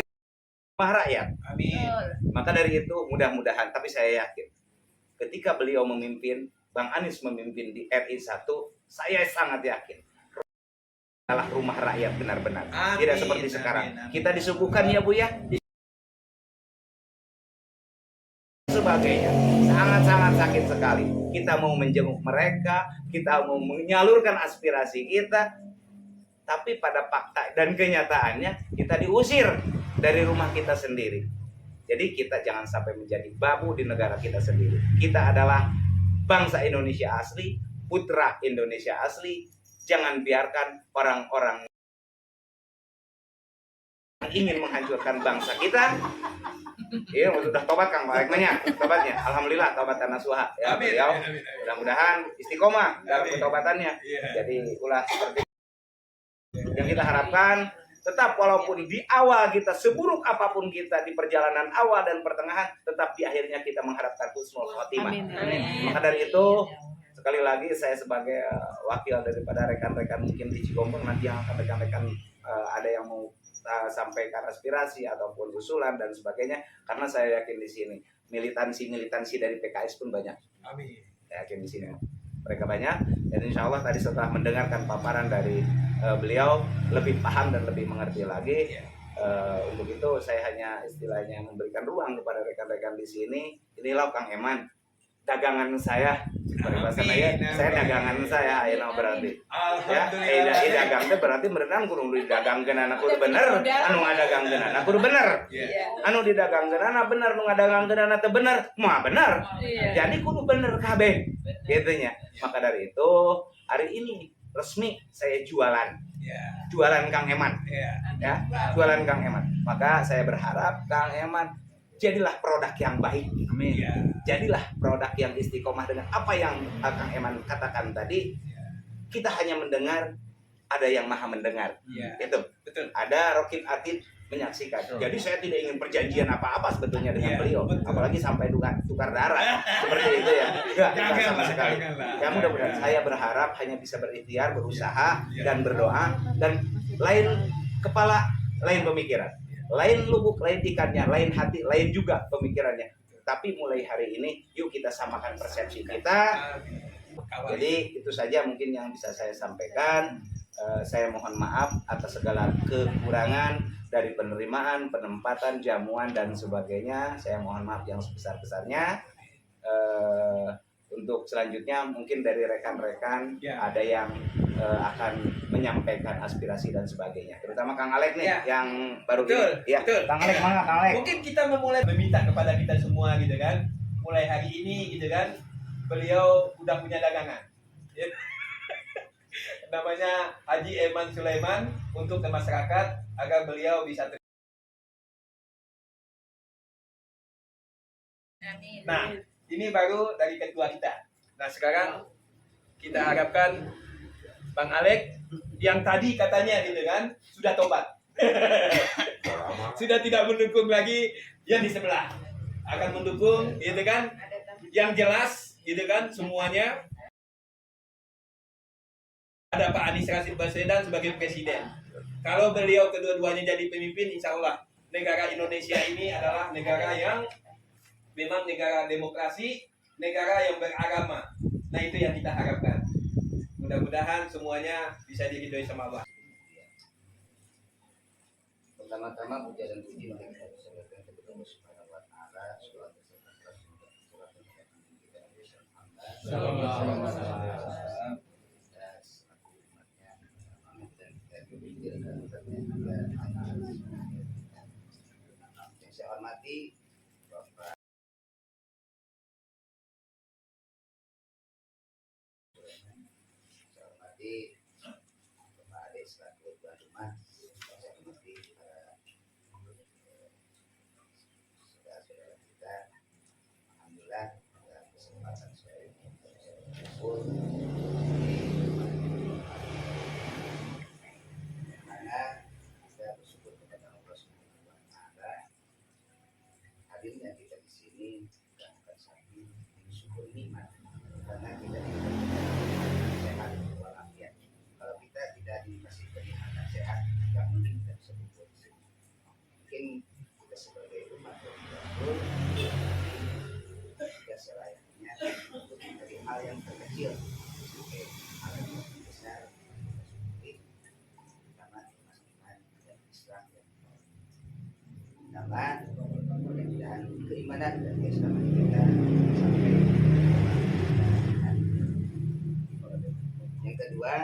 rakyat. Amin. Maka dari itu mudah-mudahan, tapi saya yakin ketika beliau memimpin, Bang Anies memimpin di RI 1, saya sangat yakin adalah rumah rakyat benar-benar. Tidak seperti sekarang. Kita disuguhkan ya Bu ya, sebagainya. Sangat-sangat sakit sekali. Kita mau menjenguk mereka, kita mau menyalurkan aspirasi kita, tapi pada fakta dan kenyataannya kita diusir dari rumah kita sendiri. Jadi kita jangan sampai menjadi babu di negara kita sendiri. Kita adalah bangsa Indonesia asli, putra Indonesia asli. Jangan biarkan orang-orang yang ingin menghancurkan bangsa kita. Iya, sudah tobat Kang Pak Ekmanya, tobatnya. Alhamdulillah tobat nasuha ya beliau. Mudah-mudahan istiqomah dalam petobatannya. Jadi ulah seperti yang kita harapkan, tetap walaupun di awal kita seburuk apapun kita di perjalanan awal dan pertengahan, tetap di akhirnya kita mengharapkan husnul khotimah. Maka dari itu sekali lagi saya sebagai wakil daripada rekan-rekan mungkin di Cigombong, nanti yang akan rekan-rekan ada yang mau sampaikan aspirasi ataupun usulan dan sebagainya, karena saya yakin di sini militansi dari PKS pun banyak. Amin. Saya yakin di sini mereka banyak, dan insya Allah tadi setelah mendengarkan paparan dari beliau lebih paham dan lebih mengerti lagi. Untuk itu saya hanya istilahnya memberikan ruang kepada rekan-rekan di sini. Inilah Kang Eman, dagangan saya. Bahasa saya dagangan saya, ayeuna berarti. Ya, dagang teh berarti merenang kudu didagangkeun anak kudu bener, anu ngadagangkeun anak kudu bener. Anu didagangkeun anak bener, nu ngadagangkeun anak teh bener, moal bener. Jadi kudu bener kabeh. Gitu nya. Maka dari itu hari ini resmi saya jualan. Jualan Kang Eman. Ya, jualan Kang Eman. Maka saya berharap Kang Eman jadilah produk yang baik. Amin. Jadilah produk yang istiqomah dengan apa yang Kang Eman katakan tadi. Kita hanya mendengar, ada yang maha mendengar. Itu. Betul. Ada Rokib Atid menyaksikan. Jadi saya tidak ingin perjanjian apa-apa sebetulnya dengan beliau. Apalagi sampai tukar darah. Seperti itu ya. Enggak sama sekali. Ya mudah-mudahan saya berharap hanya bisa berikhtiar, berusaha dan berdoa, dan lain kepala, lain pemikiran. Lain lubuk, lain ikannya, lain hati, lain juga pemikirannya. Tapi mulai hari ini yuk kita samakan persepsi kita. Jadi itu saja mungkin yang bisa saya sampaikan. Saya mohon maaf atas segala kekurangan dari penerimaan, penempatan, jamuan dan sebagainya. Saya mohon maaf yang sebesar-besarnya. Untuk selanjutnya mungkin dari rekan-rekan ada yang akan menyampaikan aspirasi dan sebagainya. Terutama Kang Alek nih yang baru ini. Ya, Kang Alek mana Kang Alek? Mungkin kita memulai meminta kepada kita semua gitu kan. Mulai hari ini gitu kan. Beliau udah punya dagangan. Namanya Haji Eman Sulaiman untuk ke masyarakat agar beliau bisa Nah, ini baru dari ketua kita. Nah, sekarang kita harapkan Bang Alek yang tadi katanya gitu kan sudah tobat. Sudah tidak mendukung lagi yang di sebelah. Akan mendukung gitu kan yang jelas gitu kan semuanya. Ada Pak Anies Rashid Baswedan sebagai presiden. Kalau beliau kedua-duanya jadi pemimpin, insya Allah negara Indonesia ini adalah negara yang memang negara demokrasi, negara yang beragama. Nah itu yang kita harapkan. Mudah-mudahan semuanya bisa diridhoi sama Allah. Pertama-tama puja dan puji mari kita persilakan kepada Allah Subhanahu wa taala. Yang saya hormati Bapak Ade selaku tuan rumah, saya hormati saudara-saudara kita. Alhamdulillah dalam kesempatan saya ini berkumpul mana kita bersyukur kepada Allah Subhanahu wa taala. Hadirnya kita di sini bukan satu bersyukur nikmat karena kita sehat walafiat. Kalau kita tidak dikasih kesehatan sehat, tidak mungkin kita bisa berbuat di sini. Mungkin kita sebagai umat Rasul tidak selayaknya untuk mencari hal yang terkecil sebagai hal yang lebih besar seperti pertama iman dan Islam pertama mudah-mudahan keimanan dan keislaman kita sampai yang kedua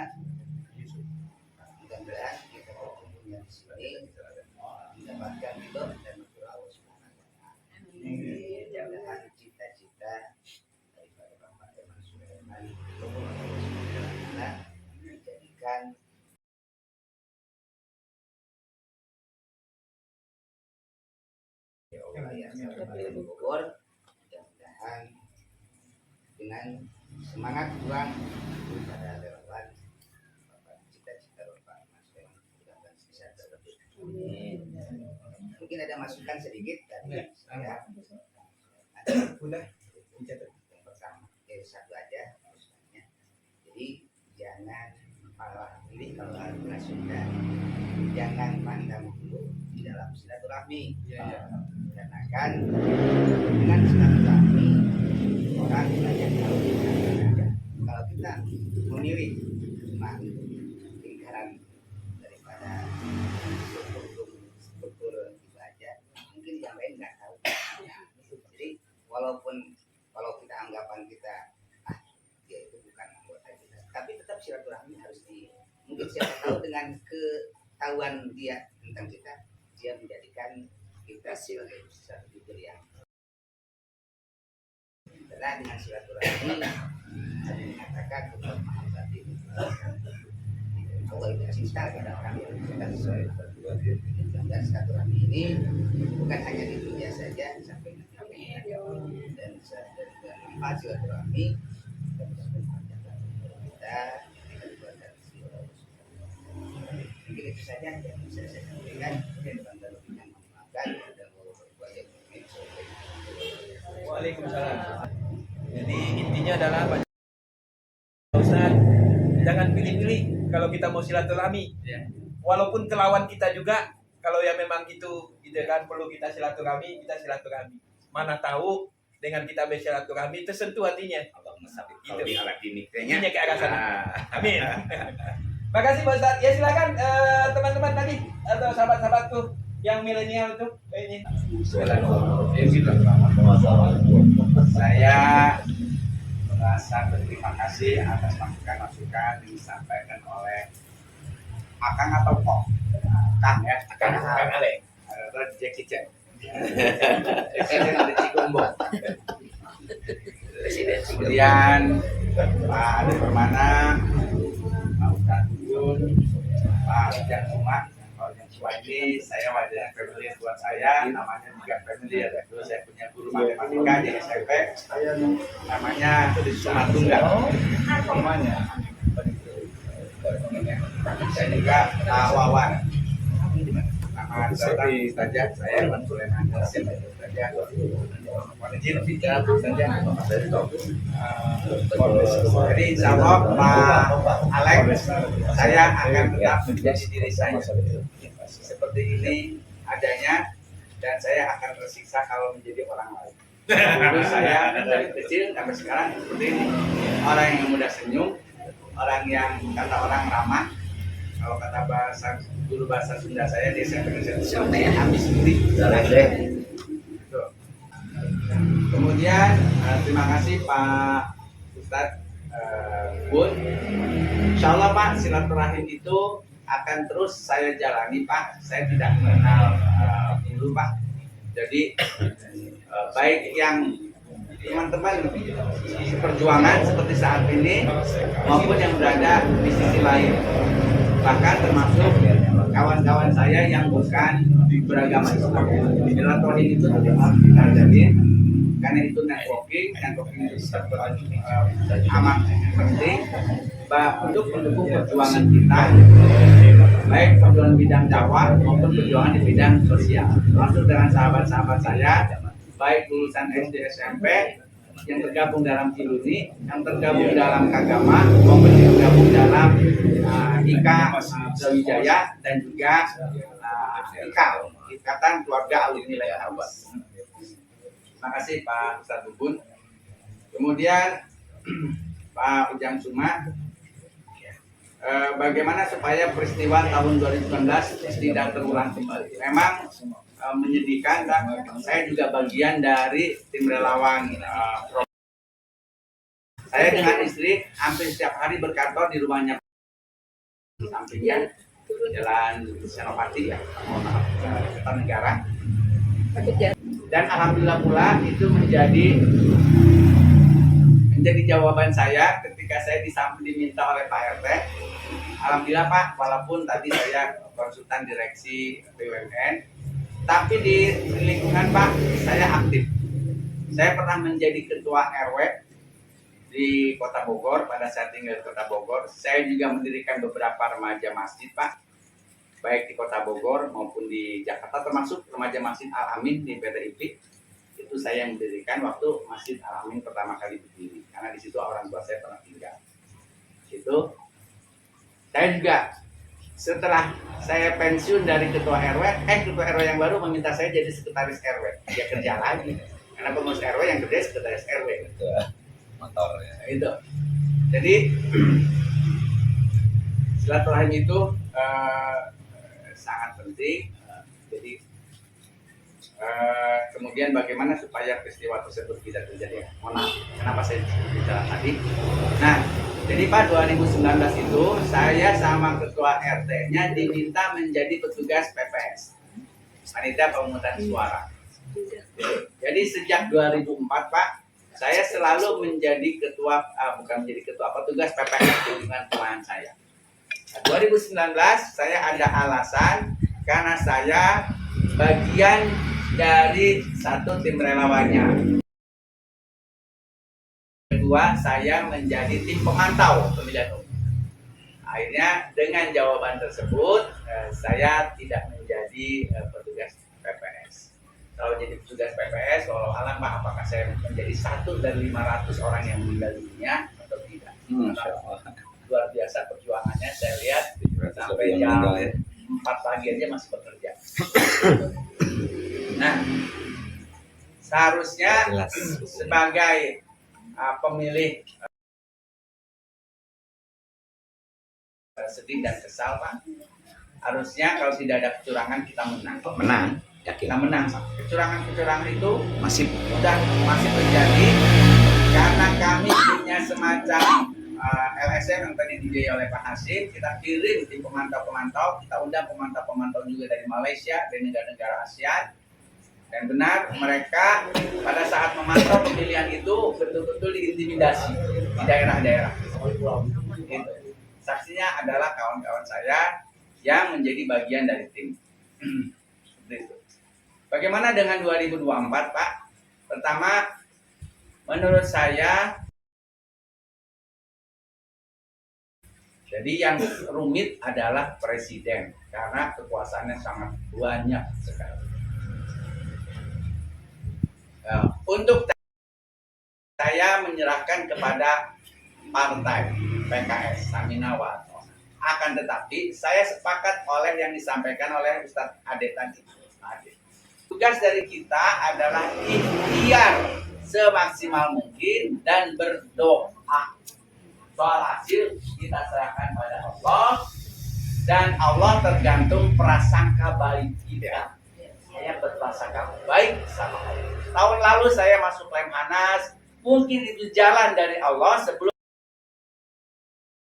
mudah-mudahan kita berkumpulnya di sini mendapatkan ridho dan rahmat Allah Subhanahu wa taala. Mudah-mudahan cita-cita daripada Bapak Eman Sulaiman itu Allah Subhanahu wa taala dijadikan yang Bogor. Mudah-mudahan dengan semangat juang pada relawan cita-cita Bapak Eman Sulaiman mudah-mudahan bisa terwujud. Mungkin ada masukan sedikit dari saya. Udah. Yang pertama, satu aja masukannya. Jadi jangan malah ini kalau Al-Quran sudah jangan pandang dulu di dalam silaturahmi. Karena kan dengan silaturahmi orang banyak tahu kalau kita menilik cuma lingkaran daripada walaupun kalau kita anggapan kita dia itu bukan anggota kita, tapi tetap silaturahmi harus mungkin siapa tahu dengan ketahuan dia tentang kita, dia menjadikan kita sebagai satu figur yang karena dengan silaturahmi ada mengatakan untuk mahabbati Allah itu cinta kepada orang yang kita sesuai dan silaturahmi ini bukan hanya di dunia saja sampai nanti dan manfaat silaturahmi kita mungkin itu saja yang bisa saya sampaikan dan bangga lebih yang memaafkan dan berbuaya mungkin. Waalaikumsalam. Jadi intinya adalah Pak Ustaz, jangan pilih-pilih kalau kita mau silaturahmi. Walaupun ke lawan kita juga, kalau yang memang gitu kan perlu kita silaturahmi. Mana tahu dengan kita bersilaturahmi tersentuh hatinya. Kalau di alat ini kayaknya Intinya ke arah sana. Amin. Makasih Pak Ustaz. Ya silakan teman-teman tadi atau sahabat-sahabatku yang milenial itu ini. Saya merasa berterima kasih atas masukan-masukan yang disampaikan oleh Akang atau Kok? Kang ya, Akang Ale. Jackie Chan. Presiden dari Cigombong. Kemudian Pak Ade Permana, Pak Ustadz Tuyun, Pak Ujang Sumak. Kalau yang tua ini saya wajahnya familiar buat saya, namanya juga familiar. Dulu saya punya guru matematika di SMP, namanya Sumatunggal. Saya juga Wawan. Nama seperti saja saya Iwan Sulaiman saja. Izin bicara saja. Jadi insya Allah Pak Alex, saya akan tetap menjadi diri saya seperti ini adanya, dan saya akan tersiksa kalau menjadi orang lain. Dulu saya dari kecil sampai sekarang seperti ini, orang yang mudah senyum, orang yang kata orang ramah. Kalau kata guru bahasa Sunda saya di SMP siapa yang habis beli. Kemudian terima kasih Pak Ustadz Bun. Insya Allah Pak, silaturahim itu akan terus saya jalani Pak. Saya tidak mengenal dulu Pak. Jadi baik yang teman-teman di perjuangan seperti saat ini maupun yang berada di sisi lain, bahkan termasuk kawan-kawan saya yang bukan beragama Islam. Silaturahim itu tetap harus kita jalin, karena itu networking itu amat penting untuk mendukung perjuangan kita, baik perjuangan bidang dakwah maupun perjuangan di bidang sosial. Termasuk dengan sahabat-sahabat saya, baik lulusan SD SMP yang tergabung dalam Ciluni, yang tergabung dalam Kagama, maupun yang tergabung dalam IKA Brawijaya dan juga IKA, Ikatan Keluarga Alumni Layahabas. Terima kasih Pak Ustadz Bubun. Kemudian Pak Ujang Sumak, bagaimana supaya peristiwa tahun 2019 tidak terulang kembali? Memang menyedihkan, saya juga bagian dari tim relawan. Saya dengan istri hampir setiap hari berkantor di rumahnya sampingnya Jalan Senopati ya, Kertanegara. Dan alhamdulillah pula itu menjadi jawaban saya ketika saya diminta oleh Pak RT. Alhamdulillah Pak, walaupun tadi saya konsultan direksi BUMN, tapi di lingkungan Pak saya aktif. Saya pernah menjadi ketua RW di Kota Bogor pada saat tinggal di Kota Bogor. Saya juga mendirikan beberapa remaja masjid Pak, baik di Kota Bogor maupun di Jakarta, termasuk remaja masjid Al-Amin di PTIP. Itu saya yang mendirikan waktu Masjid Al-Amin pertama kali berdiri, karena di situ orang tua saya pernah tinggal. Itu saya juga setelah saya pensiun dari ketua RW, ketua RW yang baru meminta saya jadi sekretaris RW. Dia kerja lagi, karena pengurus RW yang kerja sekretaris RW. Motor ya. Itu. Jadi silaturahim itu sangat penting. Jadi Kemudian bagaimana supaya peristiwa tersebut tidak terjadi? Mohon maaf, kenapa saya bicara tadi? Nah, jadi Pak 2019 itu saya sama ketua RT-nya diminta menjadi petugas PPS, panitia pemungutan suara. Jadi sejak 2004 Pak, saya selalu menjadi ketua, bukan menjadi ketua, petugas PPS dengan teman saya. Nah, 2019 saya ada alasan karena saya bagian dari satu tim relawannya. Kedua, saya menjadi tim pemantau pemilihan umum. Akhirnya dengan jawaban tersebut, saya tidak menjadi petugas PPS. Kalau jadi petugas PPS, walau alam Pak, apakah saya menjadi satu dari 500 orang yang meninggal dunia atau tidak? Luar biasa perjuangannya, saya lihat sampai jam 4 pagi aja masih bekerja. Nah, seharusnya sebagai pemilih sedih dan kesal Pak, harusnya kalau tidak ada kecurangan kita menang. Kita menang Pak. Kecurangan itu masih terjadi karena kami punya semacam LSM yang tadi dibiayai oleh Pak Hasim. Kita kirim tim pemantau-pemantau, kita undang pemantau-pemantau juga dari Malaysia, dari negara-negara ASEAN. Dan benar, mereka pada saat memantau pemilihan itu betul-betul diintimidasi di daerah-daerah. Gitu. Saksinya adalah kawan-kawan saya yang menjadi bagian dari tim. Bagaimana dengan 2024 Pak? Pertama, menurut saya, jadi yang rumit adalah presiden karena kekuasaannya sangat banyak sekali. Untuk saya menyerahkan kepada partai PKS Samina Wato. Akan tetapi saya sepakat oleh yang disampaikan oleh Ustadz Ade tadi. Tugas dari kita adalah ikhtiar semaksimal mungkin dan berdoa. Soal hasil kita serahkan pada Allah, dan Allah tergantung prasangka baik kita. Saya berprasangka baik sama Allah. Tahun lalu saya masuk Lemhanas, mungkin itu jalan dari Allah sebelum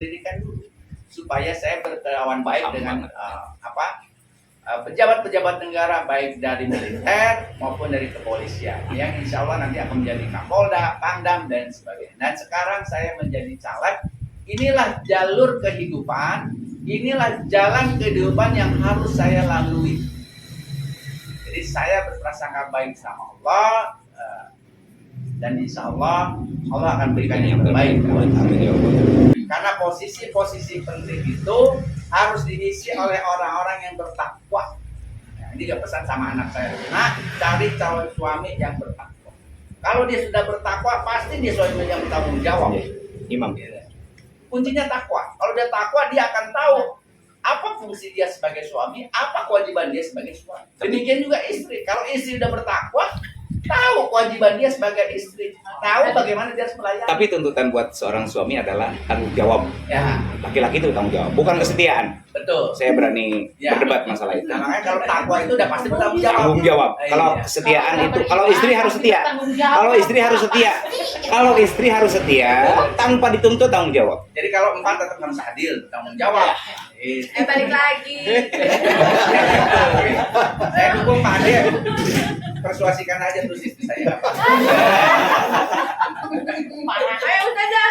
pendidikan dulu, supaya saya berkawan baik dengan pejabat-pejabat negara, baik dari militer maupun dari kepolisian, yang insya Allah nanti akan menjadi Kapolda, Pangdam, dan sebagainya. Dan sekarang saya menjadi caleg. Inilah jalur kehidupan, inilah jalan kehidupan yang harus saya lalui. Jadi saya berprasangka baik sama Allah, dan insya Allah Allah akan berikan yang terbaik. Karena posisi-posisi penting itu harus diisi oleh orang-orang yang bertakwa. Nah, ini juga pesan sama anak saya. Nah, cari calon suami yang bertakwa. Kalau dia sudah bertakwa, pasti dia suami yang bertanggung jawab. Imam. Kuncinya takwa. Kalau dia takwa, dia akan tahu apa fungsi dia sebagai suami, apa kewajiban dia sebagai suami. Demikian juga istri. Kalau istri sudah bertakwa, tahu kewajiban dia sebagai istri, tahu bagaimana dia harus melayani. Tapi tuntutan buat seorang suami adalah tanggung jawab. Ya, Laki-laki itu tanggung jawab, bukan kesetiaan. betul. Saya berani Ya. berdebat masalah itu. Nah, makanya kalau takwa itu udah pasti bertanggung jawab. Tanggung jawab. Kalau Iya. kesetiaan itu, kalau istri harus setia. Kalau istri harus setia. Kalau istri harus setia, tanpa dituntut tanggung jawab. Jadi kalau empat tetap harus adil, tanggung jawab. Balik lagi. Saya dukung Pak Ade. Persuasikan aja terus istri saya. Ayo Ustazah.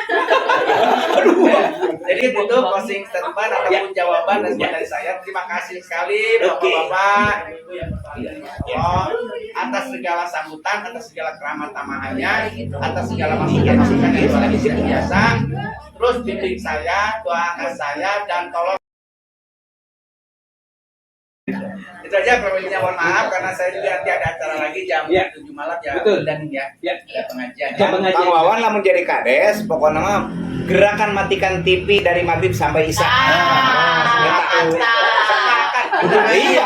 Jadi itu closing statement ataupun jawaban dari saya. Terima kasih sekali Bapak-bapak, Ibu yang berbahagia Allah, atas segala sambutan, atas segala keramat tamahannya, atas segala masukan-masukan yang luar biasa. Terus bimbing saya, doakan saya, dan tolong. Itu aja perbedaannya, mohon maaf karena saya juga nanti ada acara lagi jam 7 malam ya. Betul. Dan ya, ada pengajian. Jam pengajian. Bang Wawan lah menjadi kades, pokoknya mah gerakan matikan TV dari maghrib sampai isya. Iya.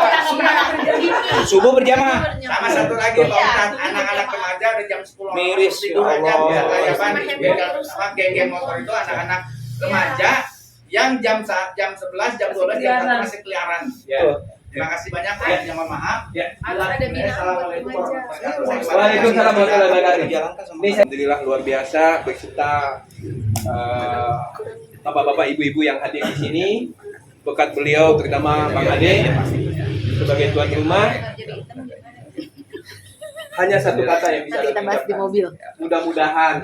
Subuh berjamaah. Sama satu lagi Pak Ustadz, anak-anak remaja udah jam 10 Miris, tidur ya aja Allah. bisa layapan geng-geng motor itu anak-anak remaja yang jam 11, jam 12, jam 1 masih keliaran. Terima kasih banyak Pak. Yang mohon maaf. Ya. Ada bina Assalamualaikum warahmatullahi wabarakatuh. Waalaikumsalam warahmatullahi wabarakatuh. Jalankan sama Ini alhamdulillah luar biasa beserta bapak-bapak ibu-ibu yang hadir di sini berkat beliau terutama Bang Ade sebagai tuan rumah. Hanya satu kata yang bisa Nanti kita bahas di mobil. Mudah-mudahan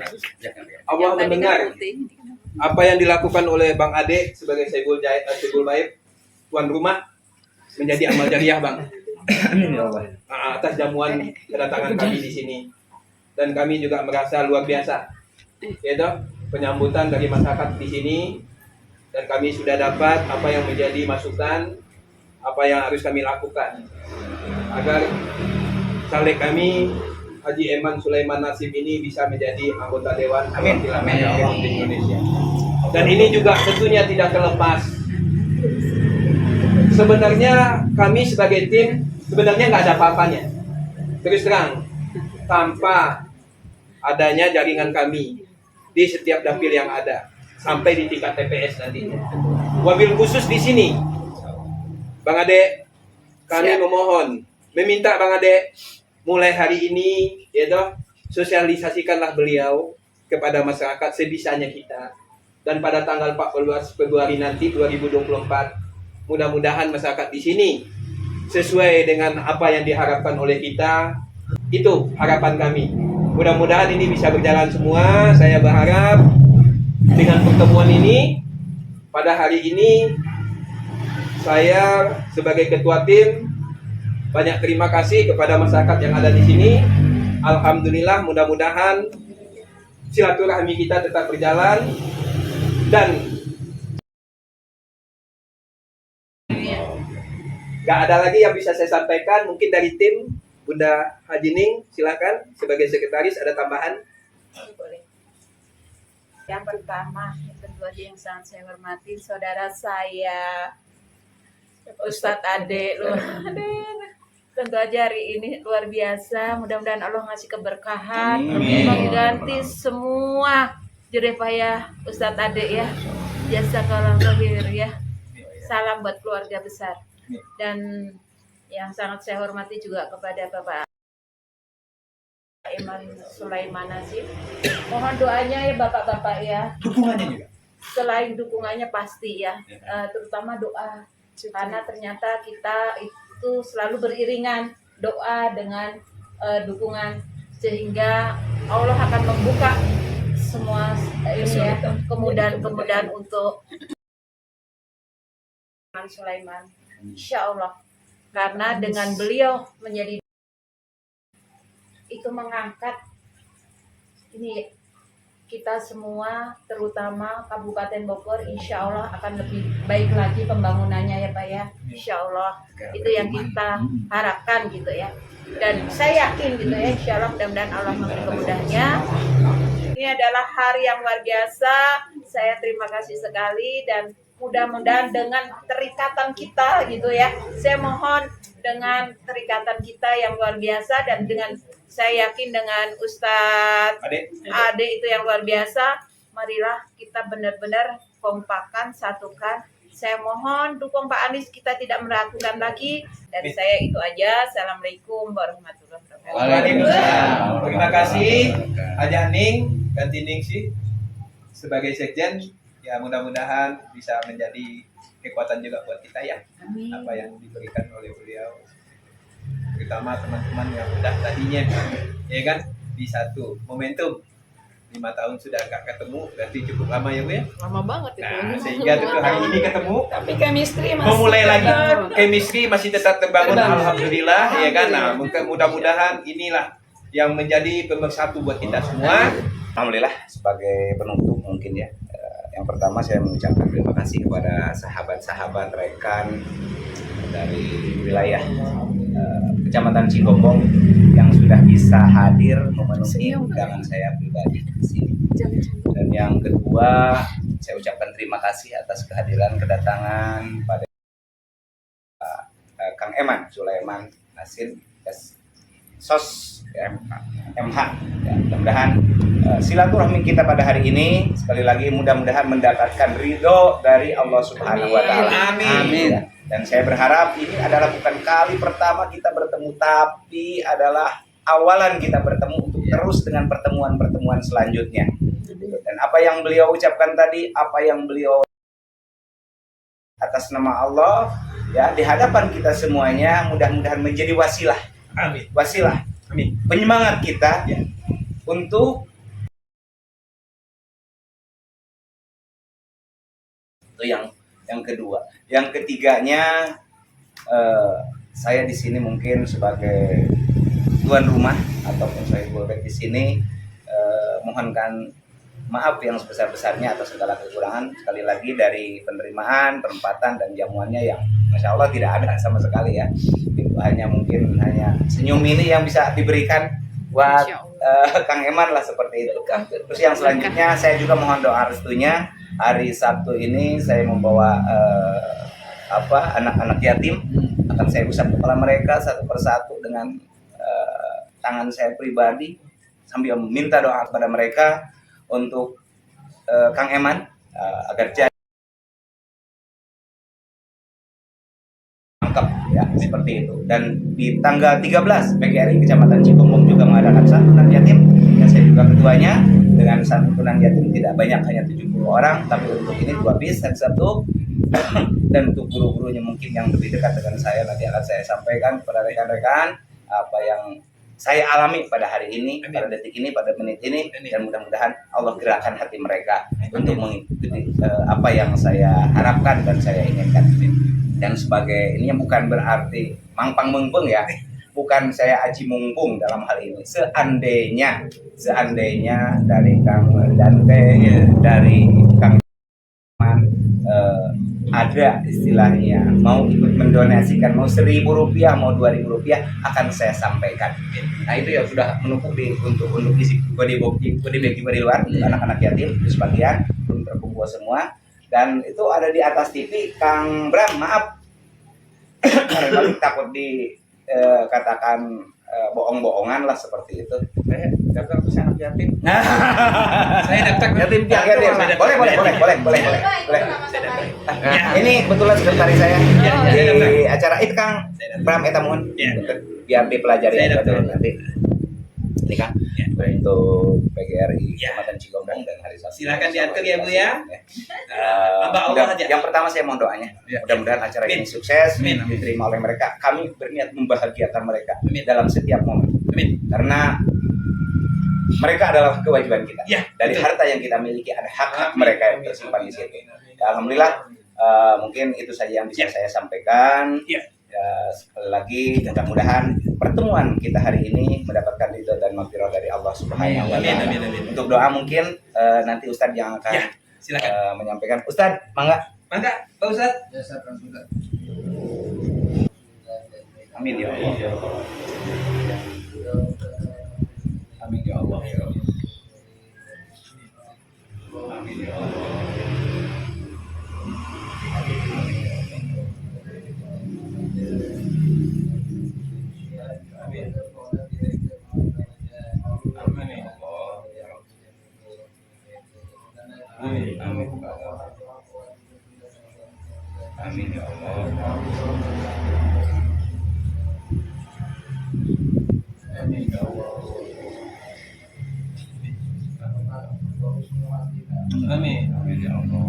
Allah mendengar apa yang dilakukan oleh Bang Ade sebagai Saiful Baib tuan rumah menjadi amal jariah Bang. Amin ya Allah. Atas jamuan kedatangan kami di sini. Dan kami juga merasa luar biasa. Yaitu penyambutan dari masyarakat di sini dan kami sudah dapat apa yang menjadi masukan apa yang harus kami lakukan agar caleg kami Haji Eman Sulaiman Nasib ini bisa menjadi anggota Dewan Perwakilan Rakyat Republik Indonesia. Dan ini juga tentunya tidak terlepas. Sebenarnya kami sebagai tim sebenarnya nggak ada apa-apanya. Terus terang, tanpa adanya jaringan kami di setiap dapil yang ada sampai di tingkat TPS nantinya. Wabil khusus di sini, Bang Ade, kami memohon, meminta Bang Ade mulai hari ini, yaitu sosialisasikanlah beliau kepada masyarakat sebisanya kita. Dan pada tanggal 14 Februari nanti 2024, mudah-mudahan masyarakat di sini sesuai dengan apa yang diharapkan oleh kita. Itu harapan kami. Mudah-mudahan ini bisa berjalan semua. Saya berharap dengan pertemuan ini pada hari ini saya sebagai ketua tim banyak terima kasih kepada masyarakat yang ada di sini. Alhamdulillah, mudah-mudahan silaturahmi kita tetap berjalan dan gak ada lagi yang bisa saya sampaikan. Mungkin dari tim Bunda Haji Ning, silakan sebagai sekretaris ada tambahan. Yang pertama, tentu aja yang sangat saya hormati saudara saya Ustadz Ade loh. Tentu aja hari ini luar biasa. Mudah-mudahan Allah ngasih keberkahan, mengganti semua jerih payah Ustadz Ade ya. Jazakallahu khair ya. Salam buat keluarga besar. Dan yang sangat saya hormati juga kepada Bapak Eman Sulaiman Nasib. Mohon doanya ya Bapak-bapak ya. Dukungannya juga. Selain dukungannya pasti ya, terutama doa. Karena ternyata kita itu selalu beriringan doa dengan dukungan, sehingga Allah akan membuka semua ini ya, kemudahan-kemudahan untuk Eman Sulaiman. Insya Allah, karena dengan beliau menjadi itu mengangkat ini kita semua, terutama Kabupaten Bogor, insya Allah akan lebih baik lagi pembangunannya ya Pak ya. Insya Allah itu yang kita harapkan gitu ya. Dan saya yakin gitu ya, insya Allah mudah-mudahan Allah memberi kemudahannya. Ini adalah hari yang luar biasa. Saya terima kasih sekali dan mudah-mudahan dengan terikatan kita gitu ya. Saya mohon dengan terikatan kita yang luar biasa dan dengan saya yakin dengan Ustadz Ade itu yang luar biasa. Marilah kita benar-benar kompakan, satukan. Saya mohon dukung Pak Anies, kita tidak meragukan lagi. Dari saya itu aja. Assalamualaikum warahmatullahi wabarakatuh. Waalaikumsalam. Terima kasih Haji Ning dan Ningsih sebagai sekjen. Ya mudah-mudahan bisa menjadi kekuatan juga buat kita ya. Amin. Apa yang diberikan oleh beliau, terutama teman-teman yang udah tadinya ya kan di satu momentum 5 tahun sudah gak ketemu, berarti cukup lama ya Bu ya. Lama banget itu. Nah sehingga tuh hari ini ketemu, Tapi chemistry masih memulai lagi tetap. chemistry masih tetap terbangun. Alhamdulillah ya kan. Nah mudah-mudahan inilah yang menjadi pemersatu buat kita semua. Alhamdulillah, sebagai penutup mungkin ya. Yang pertama saya mengucapkan terima kasih kepada sahabat-sahabat rekan dari wilayah Kecamatan Cigombong yang sudah bisa hadir memenuhi undangan saya pribadi di sini. Dan yang kedua, saya ucapkan terima kasih atas kehadiran kedatangan pada Kang Eman Sulaiman Nasib SOS MH. Ya, mudah-mudahan silaturahmi kita pada hari ini sekali lagi mudah-mudahan mendapatkan ridho dari Allah Subhanahu wa taala. Amin. Ya. Dan saya berharap ini adalah bukan kali pertama kita bertemu, tapi adalah awalan kita bertemu untuk terus dengan pertemuan-pertemuan selanjutnya. Dan apa yang beliau ucapkan tadi, apa yang beliau atas nama Allah, ya, di hadapan kita semuanya, mudah-mudahan menjadi wasilah. Amin. Wasilah. Amin. Penyemangat kita untuk itu yang kedua. Yang ketiganya, saya di sini mungkin sebagai tuan rumah ataupun saya boleh di sini mohonkan maaf yang sebesar-besarnya atas segala kekurangan. Sekali lagi dari penerimaan, penempatan dan jamuannya yang Masya Allah tidak ada sama sekali ya. Itu hanya senyum ini yang bisa diberikan buat Kang Eman lah seperti itu. Terus yang selanjutnya saya juga mohon doa restunya. Hari Sabtu ini saya membawa anak-anak yatim, akan saya usap kepala mereka satu persatu dengan tangan saya pribadi sambil meminta doa kepada mereka untuk Kang Eman agar jadi lengkap ya, seperti itu. Dan di tanggal 13 PGRI Kecamatan Cigombong juga mengadakan santunan yatim yang saya juga ketuanya, dengan santunan yatim tidak banyak, hanya 70 orang, tapi untuk ini 2 bis hari Sabtu. Dan untuk guru-gurunya mungkin yang lebih dekat dengan saya, nanti akan saya sampaikan kepada rekan-rekan apa yang saya alami pada hari ini, pada detik ini, pada menit ini. Dan mudah-mudahan Allah gerakkan hati mereka untuk mengikuti apa yang saya harapkan dan saya inginkan. Dan sebagai ini bukan berarti mangpang mengpeng ya, bukan saya aji mumpung dalam hal ini. Seandainya dari Kang Dante, dari Kang ada istilahnya mau ikut mendonasikan, mau 1.000 rupiah, mau 2.000 rupiah, akan saya sampaikan. Nah itu ya sudah menumpuk untuk isi bagi di luar untuk anak-anak yatim di sebagian belum terkumpul semua. Dan itu ada di atas TV. Kang Bram, maaf paling takut dikatakan bohong-bohongan lah seperti itu. Daftar ke anak yatim. Saya daftar yatim piatu. Boleh. Ini kebetulan sekretaris saya di acara itu Kang Bram eta mohon biar dipelajari dulu nanti. Ini Kang untuk PGRI Kecamatan Cigombong dan hari Sabtu. Silakan diatur ya Bu ya. Allah aja. Yang pertama saya mohon doanya. Mudah-mudahan acara ini sukses, diterima oleh mereka. Kami berniat membahagiakan mereka dalam setiap momen. Karena mereka adalah kewajiban kita. Dari harta yang kita miliki ada hak mereka yang tersimpan di situ. Alhamdulillah, mungkin itu saja yang bisa saya sampaikan. Sekali lagi, mudah-mudahan pertemuan kita hari ini mendapatkan ridho dan maghfirah dari Allah Subhanahu wa Ta'ala. Untuk doa mungkin nanti Ustadz yang akan menyampaikan. Ustadz, mangga Pak Ustadz. Amin ya Allah. Amin ya Allah. Amin ya Allah. Amin ya Allah. Amin ya Allah. Amin. Amin ya Allah.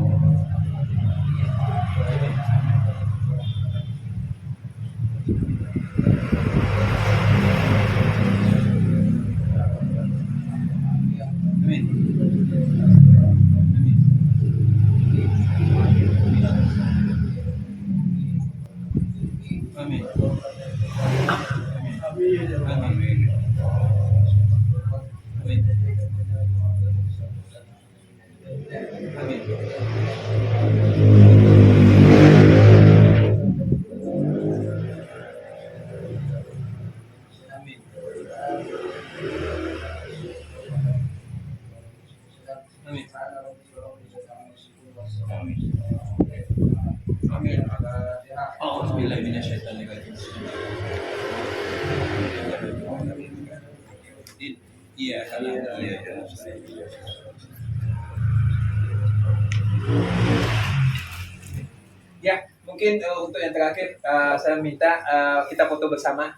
mungkin untuk yang terakhir saya minta kita foto bersama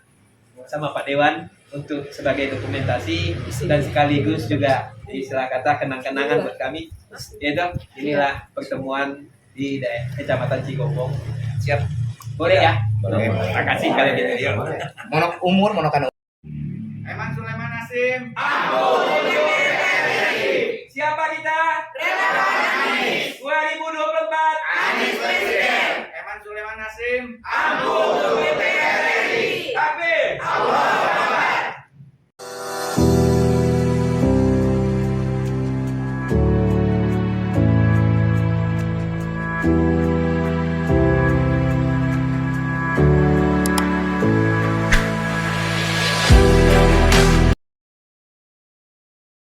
sama Pak Dewan untuk sebagai dokumentasi dan sekaligus juga istilah kata kenang-kenangan buat kami. Yaitu inilah pertemuan di Kecamatan Cigombong. Siap. Boleh ya? Boleh. Terima kasih kalian gitu. Monok umur monokan. Eman Sulaiman Nasim. Siapa kita? 2024 Anies Presiden. Eman Sulaiman Nasim. Takbir.